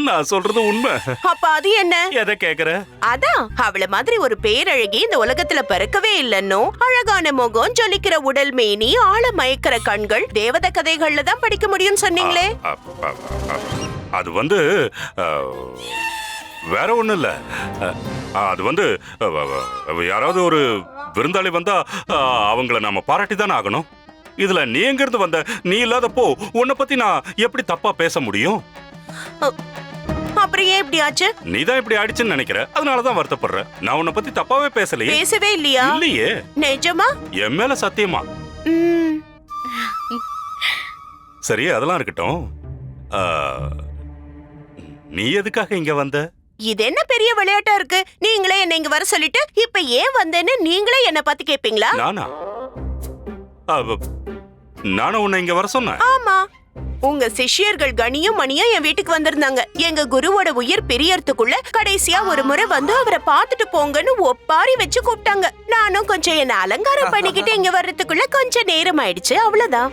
நான் சொல்றது உண்மை. அப்ப அது என்ன? எதை கேக்குற? அதான் அவள மாதிரி ஒரு பேரழகி இந்த உலகத்துல பிறக்கவே இல்லன்னு, அழகான முகம், ஜொலிக்கிற உடல் மேனி, ஆழ மயக்கிற கண்கள் தேவத கதைகள்ல தான் படிக்க முடியும்னு சொன்னீங்களே. அது வந்து வேற ஒண்ணும் இல்ல. அது வந்து யாராவது ஒரு விருந்தாளி வந்தா அவங்கள நாம பாராட்டி தானே ஆகணும். இதுல நீ எங்க இருந்து வந்த? நீ இல்லாதப்போ உன்னை பத்தி நான் எப்படி தப்பா பேச முடியும்? அப்புறம் ஏன் இப்படி ஆச்சு? நீ தான் இப்படி ஆயிடுச்சுன்னு நினைக்கிற, அதனாலதான் வருத்தப்படுற. நான் உன்னை பத்தி தப்பாவே பேசலையே. பேசவே இல்லையா? இல்லையே. நிஜமா? என் மேல சத்தியமா. சரி, அதெல்லாம் இருக்கட்டும். நீ எதுக்காக இங்க வந்த? இது என்ன பெரிய விளையாட்டா இருக்கு? நீங்களே என்ன இங்க வர சொல்லிட்டு இப்ப ஏன் வந்தேன்னு நீங்களே என்ன பத்தி கேப்பீங்களா? நானும் உன்னை இங்க வர சொன்னேன். ஆமா, உங்க சிஷ்யர்கள் கனியும் மணியும் என் வீட்டுக்கு வந்திருந்தாங்க. எங்க குருவோட உயிர் பிரியறதுக்குள்ள கடைசியா ஒரு முறை வந்து அவரை பார்த்துட்டு போங்கன்னு ஒப்பாரி வச்சு கூப்பிட்டாங்க. நானும் கொஞ்சம் என்ன அலங்காரம் பண்ணிக்கிட்டு இங்க வர்றதுக்குள்ள கொஞ்சம் நேரம் ஆயிடுச்சு, அவ்வளவுதான்.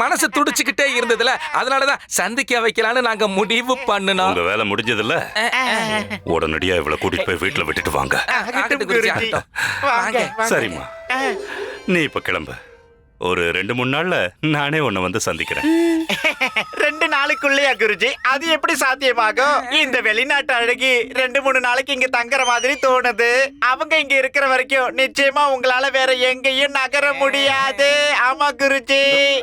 மனசு துடிச்சுக்கிட்டே இருந்ததுல, அதனாலதான் சந்திக்க வைக்கலான்னு நாங்க முடிவு பண்ணணும். உங்க வேலை முடிஞ்சதுல உடனடியா இவ்வளவு கூட்டிட்டு போய் வீட்டுல விட்டுட்டு வாங்க. சரிம்மா, நீ இப்ப கிளம்பு. ஒரு 2-3 நாள்ல நானே உன்னை வந்து சந்திக்கிறேன். 2 நாளுக்குள்ளேயா குருஜி? அது எப்படி சாத்தியமாகும்? இந்த வெளிநாட்டு அழகி 2-3 நாளைக்கு இங்க தங்குற மாதிரி தோணுது. அவங்க இங்க இருக்கிற வரைக்கும் நிச்சயமா உங்களால வேற எங்கேயும் நகர முடியாது. ஆமா குருஜி.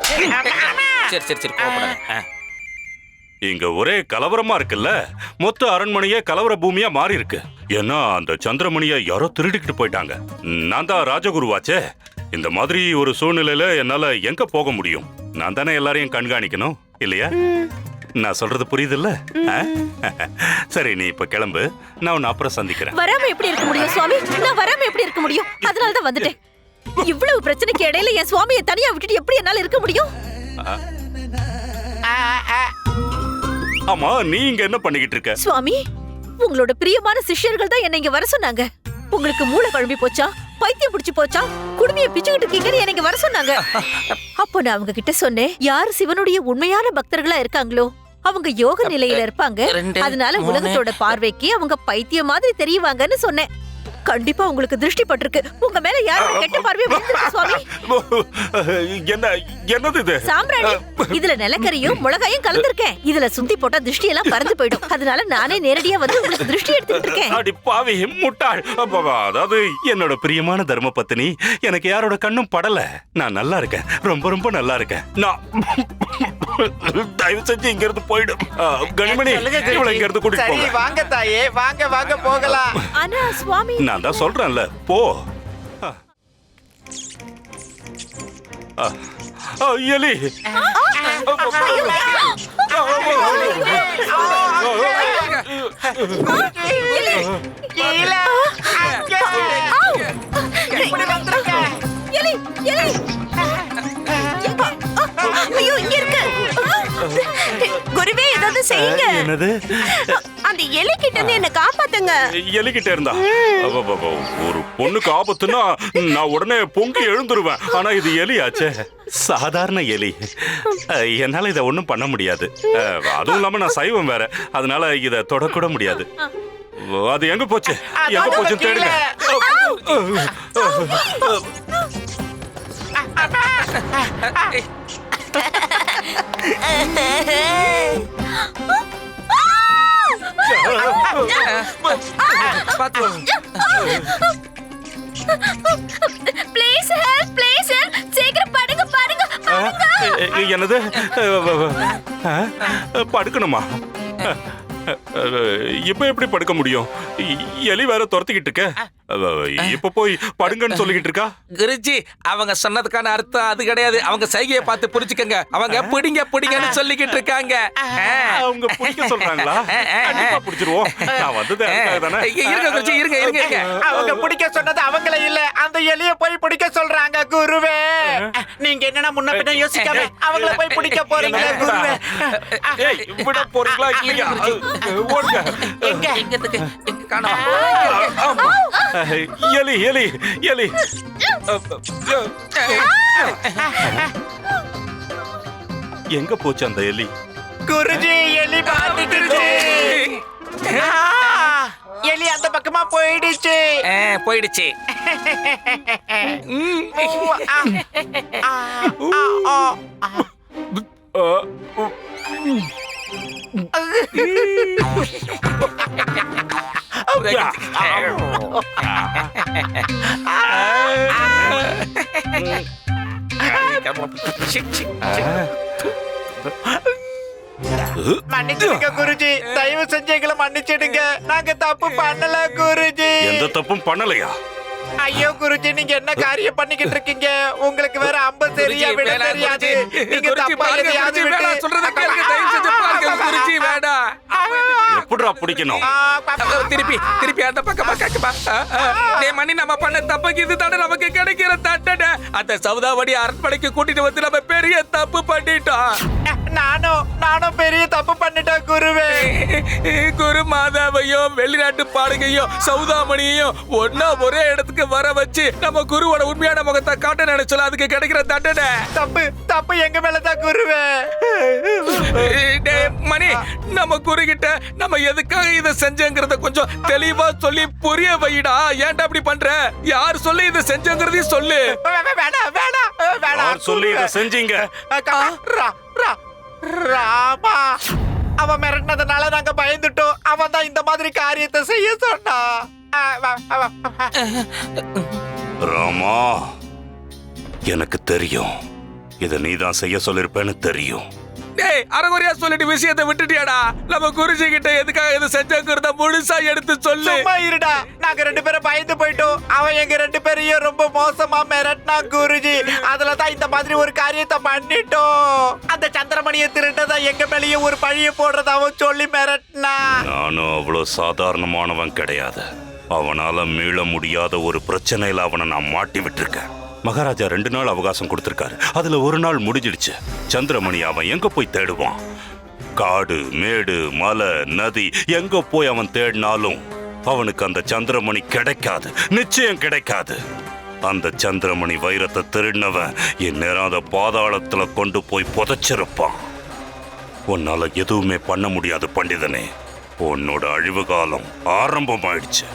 சரி கோபப்படாத. இங்க ஒரே கலவரமா இருக்குல்ல. மொத்த அரண்மனையே கலவர பூமியா மாறி இருக்கு. ஏன்னா அந்த சந்திரமணியை யாரோ திருடிக்கிட்டு போயிட்டாங்க. நான் தான் ராஜகுருவாச்சே. இந்த மாதிரி ஒரு சூழ்நிலையில என்னால எங்க போக முடியும்? நான் தானே எல்லாரையும் கண்காணிக்கணும் இல்லையா? நான் சொல்றது புரியுதுல்ல? சரி, நீ இப்ப கிளம்பு. நான் உன்னை அப்புறம் சந்திக்கிறேன். வராம எப்படி இருக்க முடியும் சுவாமி? நான் வராம எப்படி இருக்க முடியும்? அதனாலதான் வந்துட்டேன். இவ்வளவு பிரச்சனைக்கு இடையில என் சுவாமியை தனியா விட்டுட்டு எப்படி என்னால இருக்க முடியும்? ஆமா, நீ இங்க என்ன பண்ணிக்கிட்டு இருக்க? சுவாமி, உங்களோட பிரியமான சிஷ்யர்கள் தான் என்ன இங்க வர சொன்னாங்க. உங்களுக்கு மூளை குழம்பி போச்சா, பைத்தியம் பிடிச்சு போச்சா, குடுமையை பிச்சுக்கிட்டு இருக்கீங்கன்னு எனக்கு வர சொன்னாங்க. அப்போ நான் அவங்க கிட்ட சொன்னேன், யாரு சிவனுடைய உண்மையான பக்தர்களா இருக்காங்களோ அவங்க யோக நிலையில இருப்பாங்க. அதனால உலகத்தோட பார்வைக்கு அவங்க பைத்தியம் மாதிரி தெரியவாங்கன்னு சொன்னேன். கண்டிப்பா உங்களுக்கு திருஷ்டி பட்டிருக்கு. உங்க மேல யாரும் கெட்ட பார்வை வந்திருக்கு சுவாமி. என்னது இது? சாம்பிராணி. இதுல நிலக்கரியும் மிளகாயும் கலந்துருக்கேன். இதுல சுத்தி போட்டா திருஷ்டி எல்லாம் பறந்து போயிடும். அதனால நானே நேரடியா வந்து உங்களுக்கு திருஷ்டி எடுத்துட்டு இருக்கேன். அடி பாவி முட்டாள். அதாவது என்னோட பிரியமான தர்ம பத்தினி, எனக்கு யாரோட கண்ணும் படல. நான் நல்லா இருக்கேன், ரொம்ப ரொம்ப நல்லா இருக்கேன். நான் தயவு செஞ்சு இங்க இருந்து போயிடும். கனிமணி, இவளை இங்க இருந்து கூட்டிட்டு போங்க. வாங்க தாயே, வாங்க போகலாம். ஆனா சுவாமி, நான் தான் சொல்றேன்ல, போ. எலி. குருவே, ஏதாவது செய்யுங்க. என்னது? அந்த எலி கிட்ட இருந்து என்ன காப்பாத்துங்க. எலி கிட்ட இருந்தா ஒரு பொண்ணுக்கு ஆபத்துனா நான் உடனே பொங்கி எழுந்துருவேன். ஆனா இது எலி ஆச்சே, சாதாரண எலி. என்னால இதை ஒண்ணும் பண்ண முடியாது. அதுவும் இல்லாம நான் சைவம் வேற, அதனால இதை தொடக்கூட முடியாது. அது எங்க போச்சு தேடுங்க. Please help, please help. சீக்கிரம் படுங்க. என்னது? படுக்கணுமா? இப்ப எப்படி படுக்க முடியும்? எலி வேற துரத்திக்கிட்டு இருக்க. இப்ப போய் படுங்கன்னு சொல்லிக்கிட்டு இருக்கா. குருஜி அவங்க சொன்னதுக்கான அர்த்தம் அது கிடையாது. அவங்க சைகையை பார்த்து புரிஞ்சுக்கங்க. அவங்க பிடிங்க பிடிங்கன்னு சொல்லிக்கிட்டு இருக்காங்க. அவங்க பிடிக்க சொல்றாங்களா? கண்டிப்பா பிடிச்சிருவோம். நான் வந்தது அதுக்காக தானே. இருங்க குருஜி, இருங்க இருங்க இருங்க. அவங்க பிடிக்க சொன்னது அவங்கள இல்ல, அந்த எலிய போய் பிடிக்க சொல்றாங்க குருவே. நீங்க என்னன்னா முன்ன பின்ன யோசிக்காம அவங்கள போய் பிடிக்க போறீங்களா குருவே? ஏய், விட போறீங்களா இல்லையா? ஓடுங்க. எங்க எங்க காணோம்? ஆமா. எலி எலி எலி. எங்க போச்சு அந்த எலி? குருஜி எலி பாத்துக்கிடுச்சு. எலி அந்த பக்கமா போயிடுச்சு. போயிடுச்சு. மன்னிச்சிடுங்க குருஜி, தயவு செஞ்சு எங்களை மன்னிச்சிடுங்க. நாங்க தப்பு பண்ணல குருஜி. எந்த தப்பும் பண்ணலையா? ஐயோ குருஜி, நீங்க என்ன காரியம் பண்ணிக்கிட்டு இருக்கீங்க? உங்களுக்கு வேற அம்ப சரியா விட தெரியாது. நீங்க தப்பா எதையாவது விட்டு சொல்றத கேளுங்க. தயவு செஞ்சு பாருங்க குருஜி. வேண்டாம். எப்படிடா பிடிக்கணும்? திருப்பி திருப்பி அந்த பக்கமா கேக்குப்பா. டேய் மணி, நம்ம பண்ண தப்புக்கு இது தானே நமக்கு கிடைக்கிற தண்டனை. அந்த சௌதாவடி அரண்மனைக்கு கூட்டிட்டு வந்து நம்ம பெரிய தப்பு பண்ணிட்டோம். நானும் பெரிய தப்பு பண்ணிட்டேன் குருவே. குரு மாதாவையும் வெளிநாட்டு பாடுகையும் சௌதாமணியையும் ஒன்னா ஒரே இடத்துக்கு வர வச்சு நம்ம குருவோட உண்மையான முகத்தை காட்ட நினைச்சல. அதுக்கு கிடைக்கிற தண்டனை தப்பு எங்க மேலதான் குருவே. மணி, நம்ம குரு கிட்ட நம்ம எதுக்காக இதை செஞ்சங்கிறத கொஞ்சம் தெளிவா சொல்லி புரிய வைடா. ஏன்டா அப்படி பண்ற? யார் சொல்லி இதை செஞ்சங்கிறதையும் சொல்லு. யார் சொல்லி இதை செஞ்சீங்க? ராமா, அவன் மிரட்டினதுனால நாங்க பயந்துட்டோம். அவன் தான் இந்த மாதிரி காரியத்தை செய்ய சொன்னா. ராமா, எனக்கு தெரியும் இதை நீதான் செய்ய சொல்லிருப்பேன்னு தெரியும். டேய், அரைகுறையா சொல்லிட்டு விஷயத்தை விட்டுட்டியாடா. நம்ம குருஜி கிட்ட எதுக்காக இதை செஞ்சங்கிறத முழுசா எடுத்து சொல்லு. சும்மா இருடா. நாங்க ரெண்டு பேரும் பயந்து போயிட்டோம். அவன் எங்க ரெண்டு பேரையும் ரொம்ப மோசமா மிரட்டினா குருஜி. அதுலதான் இந்த மாதிரி ஒரு காரியத்தை பண்ணிட்டோம். அந்த சந்திரமணியை திருட்டதா எங்க மேலேயும் ஒரு பழிய போடுறத அவன் சொல்லி மிரட்டினா. நானும் அவ்வளவு சாதாரணமானவன் கிடையாது. அவனால மீள முடியாத ஒரு பிரச்சனையில அவனை நான் மாட்டி விட்டுருக்கேன். மகாராஜா 2 நாள் அவகாசம் கொடுத்திருக்காரு. அதுல ஒரு நாள் முடிஞ்சிடுச்சு. சந்திரமணி அவன் எங்க போய் தேடுவான்? காடு, மேடு, மலை, நதி, எங்க போய் அவன் தேடினாலும் அவனுக்கு அந்த சந்திரமணி கிடைக்காது. நிச்சயம் கிடைக்காது. அந்த சந்திரமணி வைரத்தை திருடினவன் இந்நேரம் அந்த பாதாளத்துல கொண்டு போய் புதைச்சிருப்பான். உன்னால எதுவுமே பண்ண முடியாது பண்டிதனே. உன்னோட அழிவு காலம் ஆரம்பமாயிடுச்சு.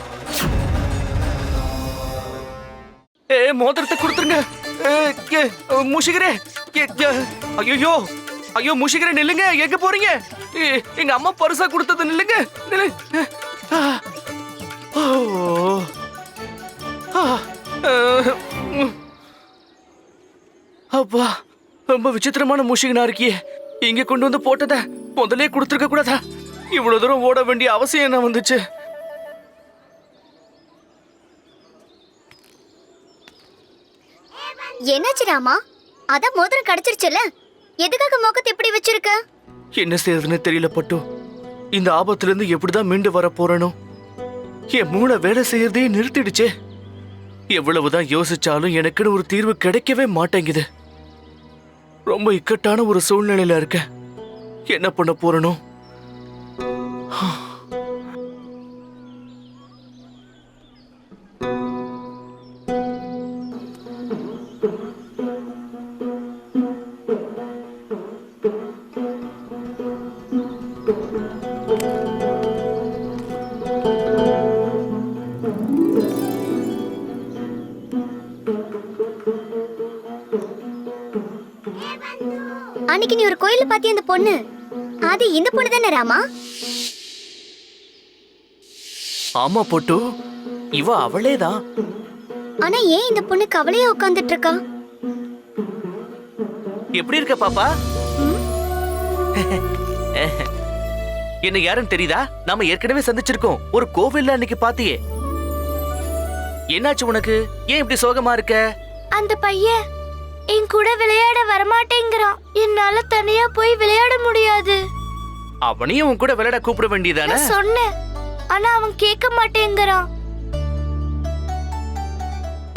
மோதிரத்தை கொடுத்துருங்க. முஷிகரே, ஐயோ ஐயோ முஷிகரே, நில்லுங்க. எங்க போறீங்க? எங்க அம்மா பரிசா கொடுத்தது. நில்லுங்க. அப்பா, ரொம்ப விசித்திரமான முஷிகனா இருக்கியே. இங்க கொண்டு வந்து போட்டத முதலே கொடுத்துருக்க கூடாதா? இவ்வளவு தூரம் ஓட வேண்டிய அவசியம் என்ன வந்துச்சு? என்னாச்சு ராமா? அதான் மோதிரம் கிடைச்சிருச்சுல, எதுக்காக மோகத்தை இப்படி வச்சிருக்க? என்ன செய்யறதுன்னு தெரியல பட்டு. இந்த ஆபத்துல இருந்து எப்படிதான் மீண்டு வர போறனோ? என் மூளை வேலை செய்யறதே நிறுத்திடுச்சே. எவ்வளவுதான் யோசிச்சாலும் எனக்குன்னு ஒரு தீர்வு கிடைக்கவே மாட்டேங்குது. ரொம்ப இக்கட்டான ஒரு சூழ்நிலையில இருக்க. என்ன பண்ண போறனோ? அன்னைக்கு நீ ஒரு கோயில்ல பாத்திய அந்த பொண்ணு, அது இந்த பொண்ணு தானே ராமா? ஆமா பொட்டு, இவ அவளேதான். ஆனா ஏன் இந்த பொண்ணு கவலையா உட்கார்ந்துட்டு இருக்கா? எப்படி இருக்க பாப்பா? என்ன யாருன்னு தெரியுதா? நாம ஏற்கனவே சந்திச்சிருக்கோம். ஒரு கோவில்ல அன்னைக்கு பாத்தியே. என்னாச்சு உனக்கு? ஏன் இப்படி சோகமா இருக்க? அந்த பையன் என் கூட விளையாட வரமாட்டேங்கிறான். என்னால தனியா போய் விளையாட முடியாது. அவனையும் உன் கூட விளையாட கூப்பிட வேண்டியதானே? நான் சொன்னேன், ஆனா அவன் கேட்க மாட்டேங்கிறான்.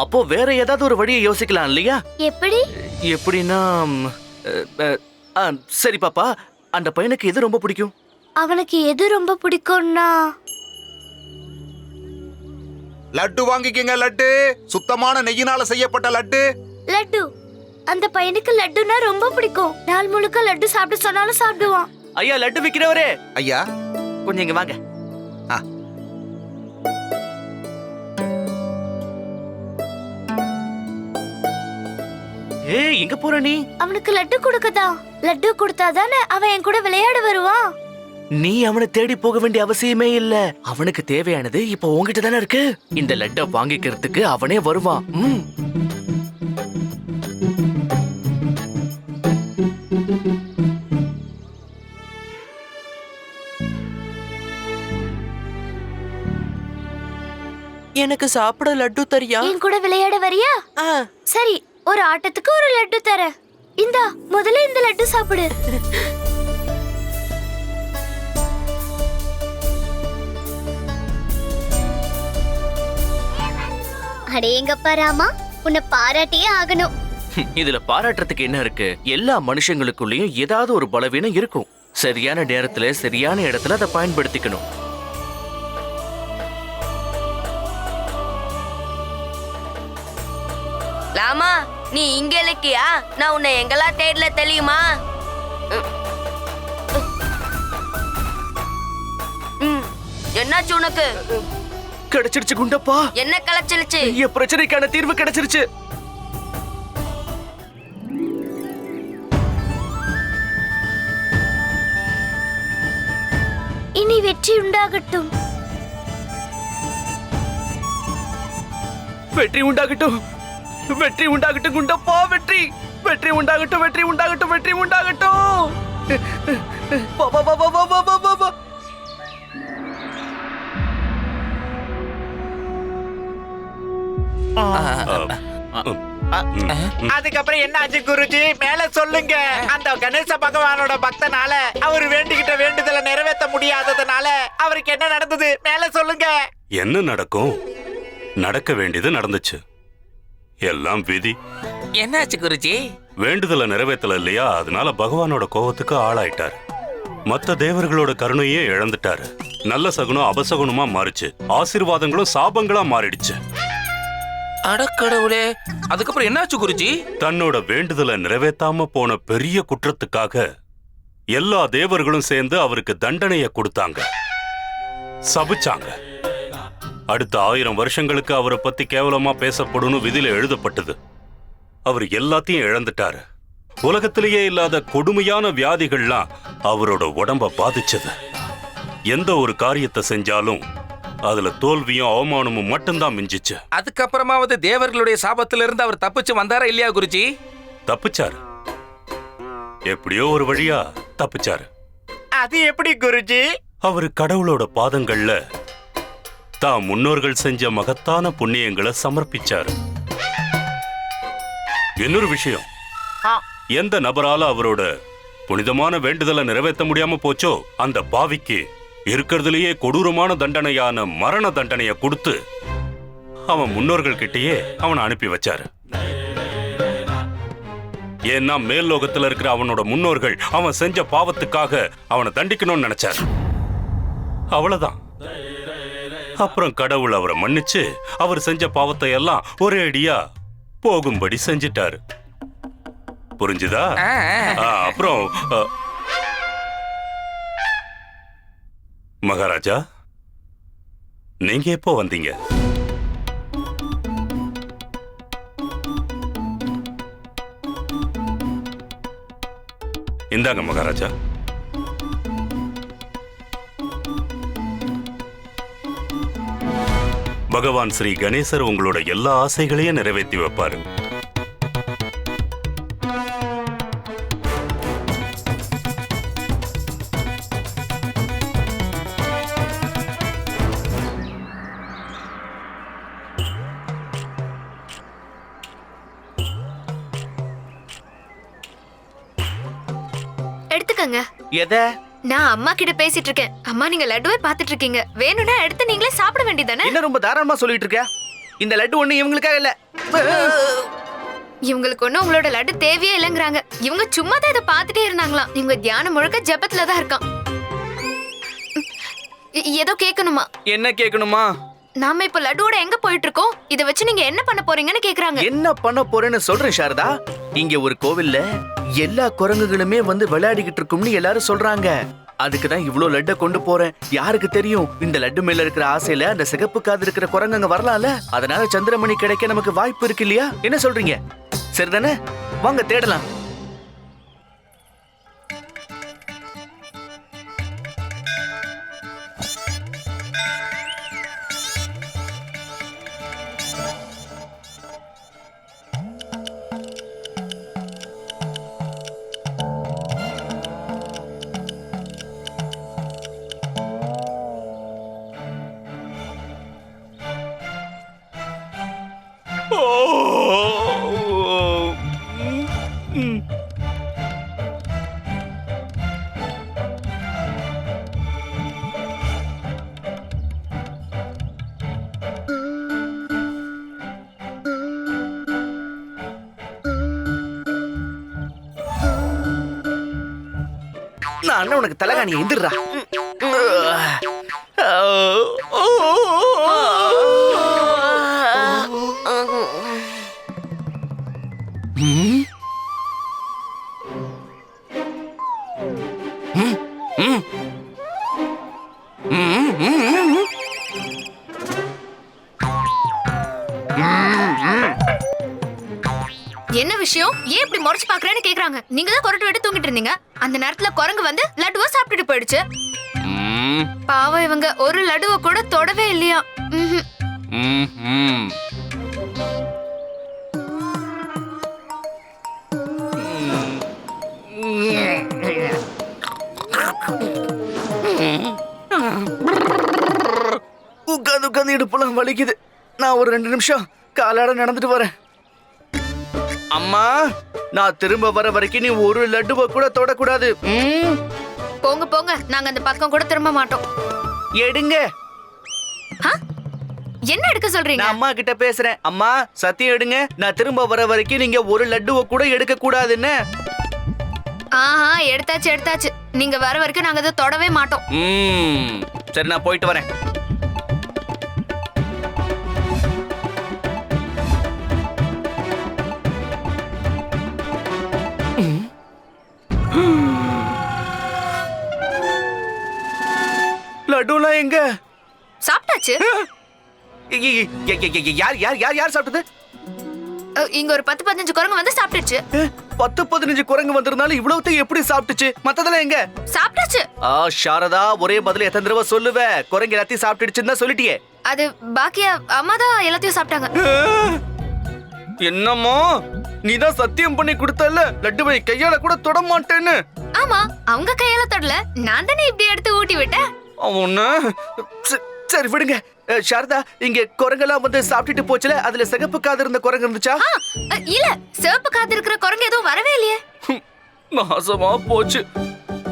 அப்போ வேற ஏதாவது ஒரு வழியை யோசிக்கலாம் இல்லையா? எப்படி? எப்படின்னா சரி பாப்பா, அந்த பையனுக்கு எது ரொம்ப பிடிக்கும்? அவனுக்கு எது ரொம்ப பிடிக்கும்னா லட்டு வாங்கிக்கங்க. லட்டு சுத்தமான நெய்யினால செய்யப்பட்ட லட்டு. லட்டு. அந்த பையனுக்கு லட்டுனா ரொம்ப பிடிக்கும். நாள் முழுக்க லட்டு சாப்பிட சொன்னாலும் சாப்பிடுவான். ஐயா, லட்டு விக்கிறவரே. ஐயா, கொஞ்சம் இங்க வாங்க. ஏய், எங்க போற நீ? அவனுக்கு லட்டு கொடுக்கதா? லட்டு கொடுத்தாதானே அவன் என் கூட விளையாட வருவான். நீ அவனை தேடி போக வேண்டிய அவசியமே இல்ல. அவனுக்கு தேவையானது இப்ப உன்கிட்ட தானே இருக்கு. இந்த லட்டை வாங்கிக்கிறதுக்கு அவனே வருவான். எனக்கு சாப்பிட லட்டு தரியா? என் கூட விளையாட வரியா? சரி, ஒரு ஆட்டத்துக்கு ஒரு லட்டு தரேன். இந்தா, முதல்ல இந்த லட்டு சாப்பிடு. அடேங்கப்பா ராமா, உன்னை பாராட்டியே ஆகணும். இதுல பாராட்டுறதுக்கு என்ன இருக்கு? எல்லா மனுஷங்களுக்குள்ளயும் ஏதாவது ஒரு பலவீனம் இருக்கும். சரியான நேரத்துல சரியான இடத்துல அதை பயன்படுத்திக்கணும். லாமா, நீ இங்க இருக்கியா? நான் உன்னை எங்கெல்லாம் தேடல தெரியுமா? என்னாச்சு உனக்கு? கிடைச்சிருச்சு குண்டப்பா. என்ன கலைச்சிருச்சு? என் பிரச்சனைக்கான தீர்வு கிடைச்சிருச்சு. இனி வெற்றி உண்டாகட்டும். வெற்றி உண்டாகட்டும். வெற்றி உண்டாகட்டும் குண்டப்பா. வெற்றி வெற்றி உண்டாகட்டும். வெற்றி உண்டாகட்டும். வெற்றி உண்டாகட்டும். பா பா பா பா பா பா பா. அதுக்கப்புறம் என்ன ஆச்சு குருஜி? மேல சொல்லுங்க. அந்த கணேச பகவானோட பக்தனால அவர் வேண்டிக்கிட்ட வேண்டுதலை நிறைவேற்ற முடியாததுனால அவருக்கு என்ன நடந்தது? மேல சொல்லுங்க. என்ன நடக்கும்? நடக்க வேண்டியது நடந்துச்சு. எல்லாம் விதி. என்னாச்சு குருஜி? வேண்டுதலை நிறைவேற்றல இல்லையா, அதனால பகவானோட கோபத்துக்கு ஆளாயிட்டார். மத்த தேவர்களோட கருணையே இழந்துட்டாரு. நல்ல சகுனம் அபசகுனமா மாறிச்சு. ஆசீர்வாதங்களும் சாபங்களா மாறிடுச்சு. அடக்கடவுளே, அதுக்கப்புறம் என்னாச்சு குருஜி? தன்னோட வேண்டுதலை நிறைவேற்றாம போன பெரிய குற்றத்துக்காக எல்லா தேவர்களும் சேர்ந்து அவருக்கு தண்டனையை கொடுத்தாங்க, சபிச்சாங்க. அடுத்த 1000 வருஷங்களுக்கு அவரை பத்தி கேவலமா பேசப்படும் விதியில எழுதப்பட்டது. அவர் எல்லாத்தையும் இழந்துட்டாரு. உலகத்திலேயே இல்லாத கொடுமையான வியாதிகள்லாம் அவரோட உடம்ப பாதிச்சது. எந்த ஒரு காரியத்தை செஞ்சாலும் அதுல தோல்வியும் அவமானமும் மட்டும்தான் மிஞ்சிச்சு. அதுக்கப்புறமாவது தேவர்களுடைய சாபத்துல இருந்து அவர் தப்பிச்சு வந்தாரா இல்லையா குருஜி? தப்பிச்சாரு. எப்படியோ ஒரு வழியா தப்பிச்சாரு. அது எப்படி குருஜி? அவரு கடவுளோட பாதங்கள்ல தான் முன்னோர்கள் செஞ்ச மகத்தான புண்ணியங்களை சமர்ப்பிச்சாரு. இன்னொரு விஷயம், எந்த நபரால அவரோட புனிதமான வேண்டுதலை நிறைவேற்ற முடியாம போச்சோ அந்த பாவிக்கு இருக்கிறதுலயே கொடூரமான தண்டனையான மரண தண்டனைய கொடுத்து அவன் முன்னோர்கள் கிட்டேயே அவனை அனுப்பி வச்சாரு. ஏன்னா மேல் லோகத்துல இருக்கிற அவனோட முன்னோர்கள் அவன் செஞ்ச பாவத்துக்காக அவனை தண்டிக்கணும்னு நினைச்சாரு. அவ்வளவுதான். அப்புறம் கடவுள் அவரை மன்னிச்சு அவர் செஞ்ச பாவத்தை எல்லாம் ஒரே அடியா போகும்படி செஞ்சிட்டாரு. புரிஞ்சுதா? அப்புறம் மகாராஜா, நீங்க எப்போ வந்தீங்க? இந்தாங்க மகாராஜா. பகவான் ஸ்ரீ கணேசர் உங்களோட எல்லா ஆசைகளையும் நிறைவேற்றி வைப்பாரு. எதை? நான் அம்மா கிட்ட பேசிட்டு இருக்கேன். அம்மா நீங்க லட்டுவே பாத்துட்டு இருக்கீங்க. வேணும்னா எடுத்து நீங்களே சாப்பிட வேண்டியதானே? என்ன ரொம்ப தாராளமா சொல்லிட்டு இருக்க? இந்த லட்டு ஒண்ணு இவங்களுக்காக இல்ல. இவங்களுக்கு ஒண்ணும் உங்களோட லட்டு தேவையே இல்லைங்கிறாங்க. இவங்க சும்மா தான் இதை பார்த்துட்டே இருந்தாங்களாம். இவங்க தியானம் முழுக்க ஜெபத்துல தான் இருக்கான். ஏதோ கேட்கணுமா? என்ன கேட்கணுமா? நாம இப்ப லட்டுவோட எங்க போயிட்டு இருக்கோம்? இத வச்சு நீங்க என்ன பண்ண போறீங்கன்னு கேக்குறாங்க. என்ன பண்ண போறேன்னு சொல்றேன் சாரதா. இங்க ஒரு கோவில்ல எல்லா குரங்குகளுமே வந்து விளையாடிக்கிட்டு இருக்கும்னு எல்லாரும் சொல்றாங்க. அதுக்கு தான் இவ்ளோ லட்ட கொண்டு போறேன். யாருக்கு தெரியும், இந்த லட்டு மேல இருக்கிற ஆசையில அந்த சிகப்பு காது இருக்கிற குரங்குங்க வரலாம்ல. அதனால சந்திரமணி கிடைக்க நமக்கு வாய்ப்பு இருக்கு இல்லையா? என்ன சொல்றீங்க? சரிதானே? வாங்க தேடலாம். நான் உனக்கு தலகாணி எந்திரா. என்ன விஷயம்? ஏன் இப்படி முறைச்சு பாக்குறேன்னு கேக்குறாங்க. நீங்க தான் கொரட்டை விட்டு தூங்கிட்டு இருந்தீங்க. அந்த நேரத்துல குரங்கு வந்து லட்டுவை சாப்பிட்டுட்டு போயிடுச்சு. பாவம் இவங்க ஒரு லட்டுவை கூட தொடவே இல்லையா. உட்காந்து உட்காந்து இடுப்புலாம் வலிக்குது. நான் ஒரு 2 நிமிஷம் காலாட நடந்துட்டு வரேன். அம்மா, நான் திரும்ப வர வரைக்கும் நீ ஒரு லட்டுவை கூட தொடக்கூடாது. போங்க போங்க, நாங்க அந்த பக்கம் கூட திரும்ப மாட்டோம். எடுங்க. என்ன எடுக்க சொல்றீங்க? நான் அம்மா கிட்ட பேசுறேன். அம்மா சத்தியம் எடுங்க, நான் திரும்ப வர வரைக்கும் நீங்க ஒரு லட்டுவை கூட எடுக்க கூடாதுன்னு. ஆஹா, எடுத்தாச்சு எடுத்தாச்சு. நீங்க வர வரைக்கும் நாங்க அதை தொடவே மாட்டோம். சரி, நான் போயிட்டு வரேன். லட்டுலாம் எங்க? சாப்பிட்டாச்சு. யார் யார் யார் யார் சாப்பிட்டது? இங்க ஒரு 10-15 குரங்கு வந்து சாப்பிட்டுச்சு. 10-15 குரங்கு வந்திருந்தாலும் இவ்வளவு எப்படி சாப்பிட்டுச்சு? மத்ததெல்லாம் எங்க? சாப்பிட்டாச்சு. சாரதா, ஒரே பதில் எத்தனை தடவை சொல்லுவ? குரங்கு எல்லாத்தையும் சாப்பிட்டுடுச்சுன்னு தான் சொல்லிட்டியே. அது பாக்கியா அம்மா தான் எல்லாத்தையும் சாப்பிட்டாங்க. என்னம்மா, நீதான் சத்தியம் பண்ணி கொடுத்தல லட்டுவை கையால கூட தொட மாட்டேன்னு. ஆமா, அவங்க கையால தொடல, நான் தானே இப்படி எடுத்து ஊட்டி விட்டேன். அவன சரி விடுங்க. சாரதா, இங்க குரங்கெல்லாம் வந்து சாப்பிட்டுட்டு போச்சுல, அதுல சிகப்பு காது இருந்த குரங்கு இருந்துச்சா? இல்ல, சிவப்பு காது இருக்கிற குரங்கு எதுவும் வரவே இல்லையே. நாசமா போச்சு.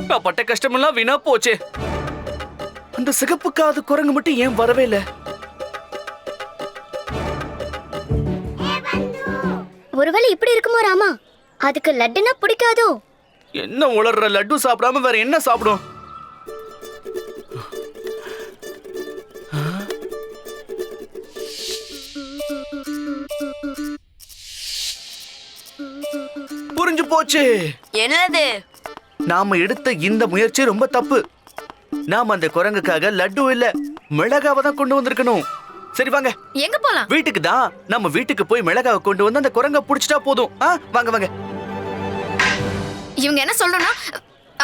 நான் பட்ட கஷ்டமெல்லாம் வீணா போச்சே. அந்த சிகப்பு காது குரங்கு மட்டும் ஏன் வரவே இல்ல? ஒருவேளை இப்படி இருக்குமோ ராமா? அதுக்கு லட்டுனா பிடிக்காதோ? என்ன உளற? லட்டு சாப்பிடாம வேற என்ன சாப்பிடும்? புரிஞ்சு போச்சு. என்னது? நாம எடுத்த இந்த முயற்சி ரொம்ப தப்பு. நாம அந்த குரங்குக்காக லட்டு இல்ல, மிளகாவை தான் கொண்டு வந்திருக்கணும். சரி வாங்க. எங்க போலாம்? வீட்டுக்கு தான். நம்ம வீட்டுக்கு போய் மிளகாவை கொண்டு வந்து அந்த குரங்க புடிச்சிட்டா போதும். வாங்க வாங்க. இவங்க என்ன சொல்லணும்னா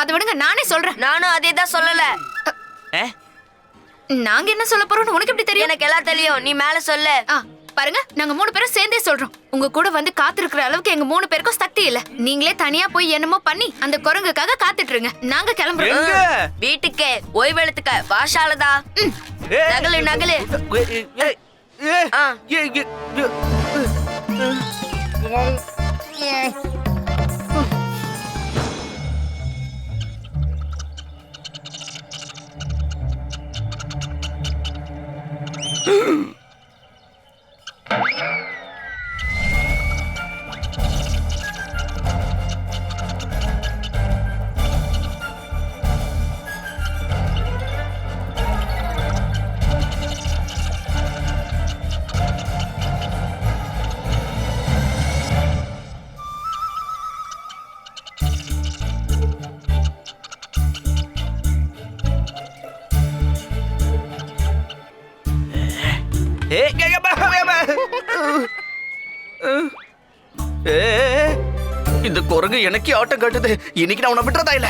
அதை விடுங்க, நானே சொல்றேன். நானும் அதே தான் சொல்லல. நாங்க என்ன சொல்ல போறோம்னு உனக்கு எப்படி தெரியும்? எனக்கு எல்லாம் தெரியும், நீ மேல சொல்லு. பாருங்க, நாங்க 3 பேரும் சேர்ந்தே சொல்றோம். உங்க கூட வந்து காத்திருக்கிற அளவுக்கு எங்க 3 பேருக்கும் சக்தி இல்ல. நீங்களே தனியா போய் என்னமோ பண்ணி அந்த குரங்குக்காக காத்துட்டு இருங்க. நாங்க கிளம்புறோம். வீட்டுக்கு ஓய்வெடுத்துக்க. வாஷாலதா, நகலு நகலு. இந்த குரங்கு எனக்கே ஆட்டம் காட்டுது. இன்னைக்கு நான் உன்னை விட்டுறதா இல்ல.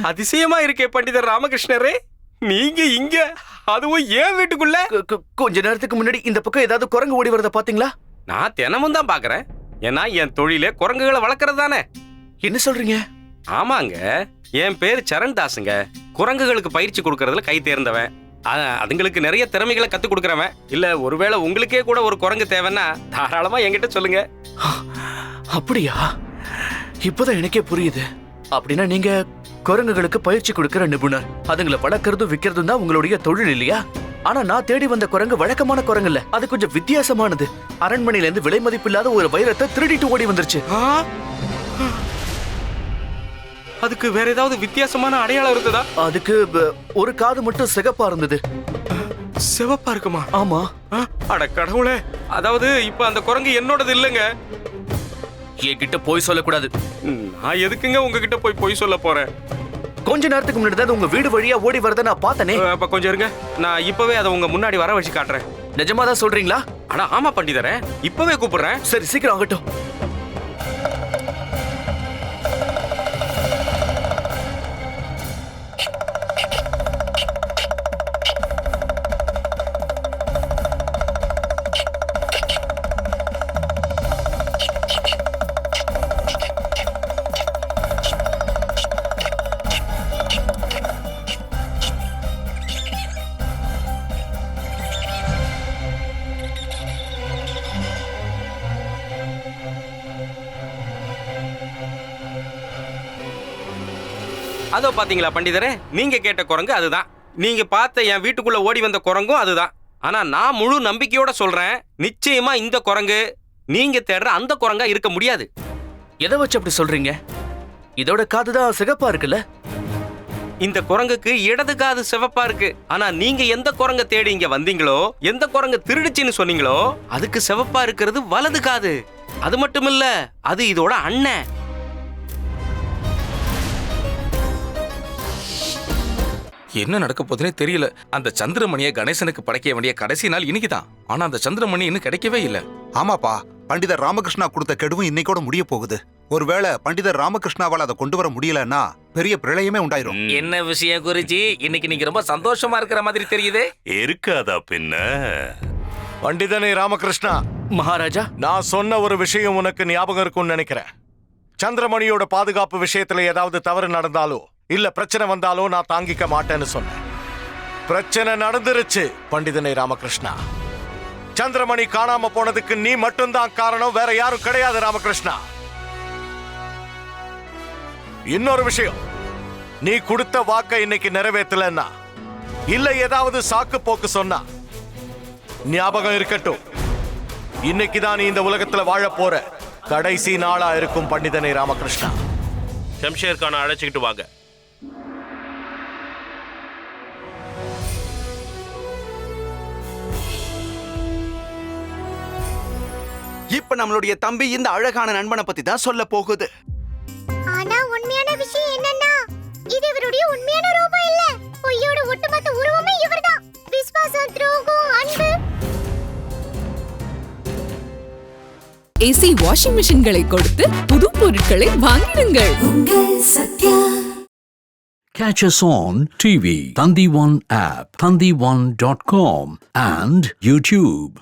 அதிசயமா இருக்கே பண்டிதர் ராமகிருஷ்ணரே, நீங்க இங்க, அதுவும் ஏன் வீட்டுக்குள்ள? கொஞ்ச நேரத்துக்கு முன்னாடி இந்த பக்கம் ஏதாவது குரங்கு ஓடி வரத பாத்தீங்களா? நான் தினமும் தான் பாக்குறேன். ஏன்னா என் தொழிலே குரங்குகளை வளர்க்கறது தானே. என்ன சொல்றீங்க? ஆமாங்க, என் பேர் சரண் தாஸுங்க. குரங்குகளுக்கு பயிற்சி கொடுக்கறதுல கை தேர்ந்தவன். அதுங்களுக்கு நிறைய திறமைகளை கத்து கொடுக்கறவன். இல்ல ஒருவேளை உங்களுக்கே கூட ஒரு குரங்கு தேவைன்னா தாராளமா என்கிட்ட சொல்லுங்க. அப்படியா? இப்பதான் எனக்கே புரியுது. அப்படின்னா நீங்க குரங்குகளுக்கு பயிற்சி கொடுக்கிற நிபுணர். அதுங்களை வளர்க்கறதும் விக்கிறதும் தான் உங்களுடைய தொழில் இல்லையா? ஆனா நான் தேடி வந்த குரங்கு வழக்கமான குரங்கு இல்ல. அது கொஞ்சம் வித்தியாசமானது. அரண்மனையில இருந்து விலை மதிப்பில்லாத ஒரு வைரத்தை திருடிட்டு ஓடி வந்துருச்சு. அதுக்கு வேற ஏதாவது வித்தியாசமான அடையாளம் இருந்ததா? அதுக்கு ஒரு காது மட்டும் சிகப்பா இருந்தது. சிவப்பா இருக்குமா? ஆமா. அட கடவுளே, அதாவது இப்ப அந்த குரங்கு என்னோடது இல்லங்க. என்கிட்ட போய் சொல்லக்கூடாது. நான் எதுக்குங்க உங்ககிட்ட போய் சொல்ல போறேன்? கொஞ்ச நேரத்துக்கு முன்னாடி உங்க வீடு வழியா ஓடி வரத நான் பார்த்தனே. அப்ப கொஞ்சம் இருங்க, நான் இப்பவே அதை உங்க முன்னாடி வர வச்சு காட்டுறேன். நிஜமா தான் சொல்றீங்களா? அட ஆமா பண்டிதரே, இப்பவே கூப்பிடுறேன். சரி சீக்கிரம் ஆகட்டும். அதோ பாத்தீங்களா பண்டிதரே, நீங்க கேட்ட குரங்கு அதுதான். நீங்க பார்த்த என் வீட்டுக்குள்ள ஓடி வந்த குரங்கும் அதுதான். ஆனா நான் முழு நம்பிக்கையோட சொல்றேன், நிச்சயமா இந்த குரங்கு நீங்க தேடுற அந்த குரங்கா இருக்க முடியாது. எதை வச்சு அப்படி சொல்றீங்க? இதோட காதுதான் சிகப்பா இருக்குல்ல? இந்த குரங்குக்கு இடது காது சிவப்பா இருக்கு. ஆனா நீங்க எந்த குரங்க தேடி இங்க வந்தீங்களோ, எந்த குரங்கு திருடுச்சின்னு சொன்னீங்களோ, அதுக்கு சிவப்பா இருக்கிறது வலது காது. அது மட்டும் இல்ல, அது இதோட அண்ணன். என்ன நடக்க போதுனே தெரியல. அந்த சந்திரமணியை கணேசனுக்கு படைக்க வேண்டிய கடைசி நாள் இன்னைக்குதான். ஆனா அந்த சந்திரமணி இன்னும் கிடைக்கவே இல்ல. ஆமாப்பா, பண்டிதர் ராமகிருஷ்ணா கொடுத்த கெடுவும் இன்னைக்கோட முடிய போகுது. ஒருவேளை பண்டிதர் ராமகிருஷ்ணாவால் அதை கொண்டு வர முடியலன்னா பெரிய பிரளயமே உண்டாயிரும். என்ன விஷயம் குருஜி, இன்னைக்கு நீங்க ரொம்ப சந்தோஷமா இருக்கிற மாதிரி தெரியுது. இருக்காதா பின்ன? பண்டிதனே ராமகிருஷ்ணா. மகாராஜா, நான் சொன்ன ஒரு விஷயம் உனக்கு ஞாபகம் இருக்கும்னு நினைக்கிறேன். சந்திரமணியோட பாதுகாப்பு விஷயத்துல ஏதாவது தவறு நடந்தாலோ இல்ல பிரச்சனை வந்தாலோ நான் தாங்கிக்க மாட்டேன்னு சொன்னேன். பிரச்சனை நடந்துருச்சு பண்டிதனே ராமகிருஷ்ணா. சந்திரமணி காணாம போனதுக்கு நீ மட்டும்தான் காரணம், வேற யாரும் கிடையாது ராமகிருஷ்ணா. இன்னொரு விஷயம், நீ கொடுத்த வாக்கை இன்னைக்கு நிறைவேற்றலன்னா இல்ல ஏதாவது சாக்கு போக்கு சொன்னா ஞாபகம் இருக்கட்டும், இன்னைக்குதான் நீ இந்த உலகத்துல வாழ போற கடைசி நாளா இருக்கும் பண்டிதனே ராமகிருஷ்ணா. ஷம்ஷேர் கானை அழைச்சிக்கிட்டு வாங்க. இப்ப நம்மளுடைய தம்பி இந்த அழகான நண்பனை பத்தி தான் சொல்ல போகுது. ஆனா உண்மையான விஷயம் என்னன்னா, இது இவருடைய உண்மையான ரூபம் இல்ல. பொய்யோட ஒட்டுமொத்த உருவமே இவர்தான். விசுவாசம், துரோகம், அன்பு. ஏசி வாஷிங் மிஷின்களை கொடுத்து புது பொருட்களை வாங்கிடுங்கள். Catch us on TV, Thandivan app, thandivan.com and YouTube.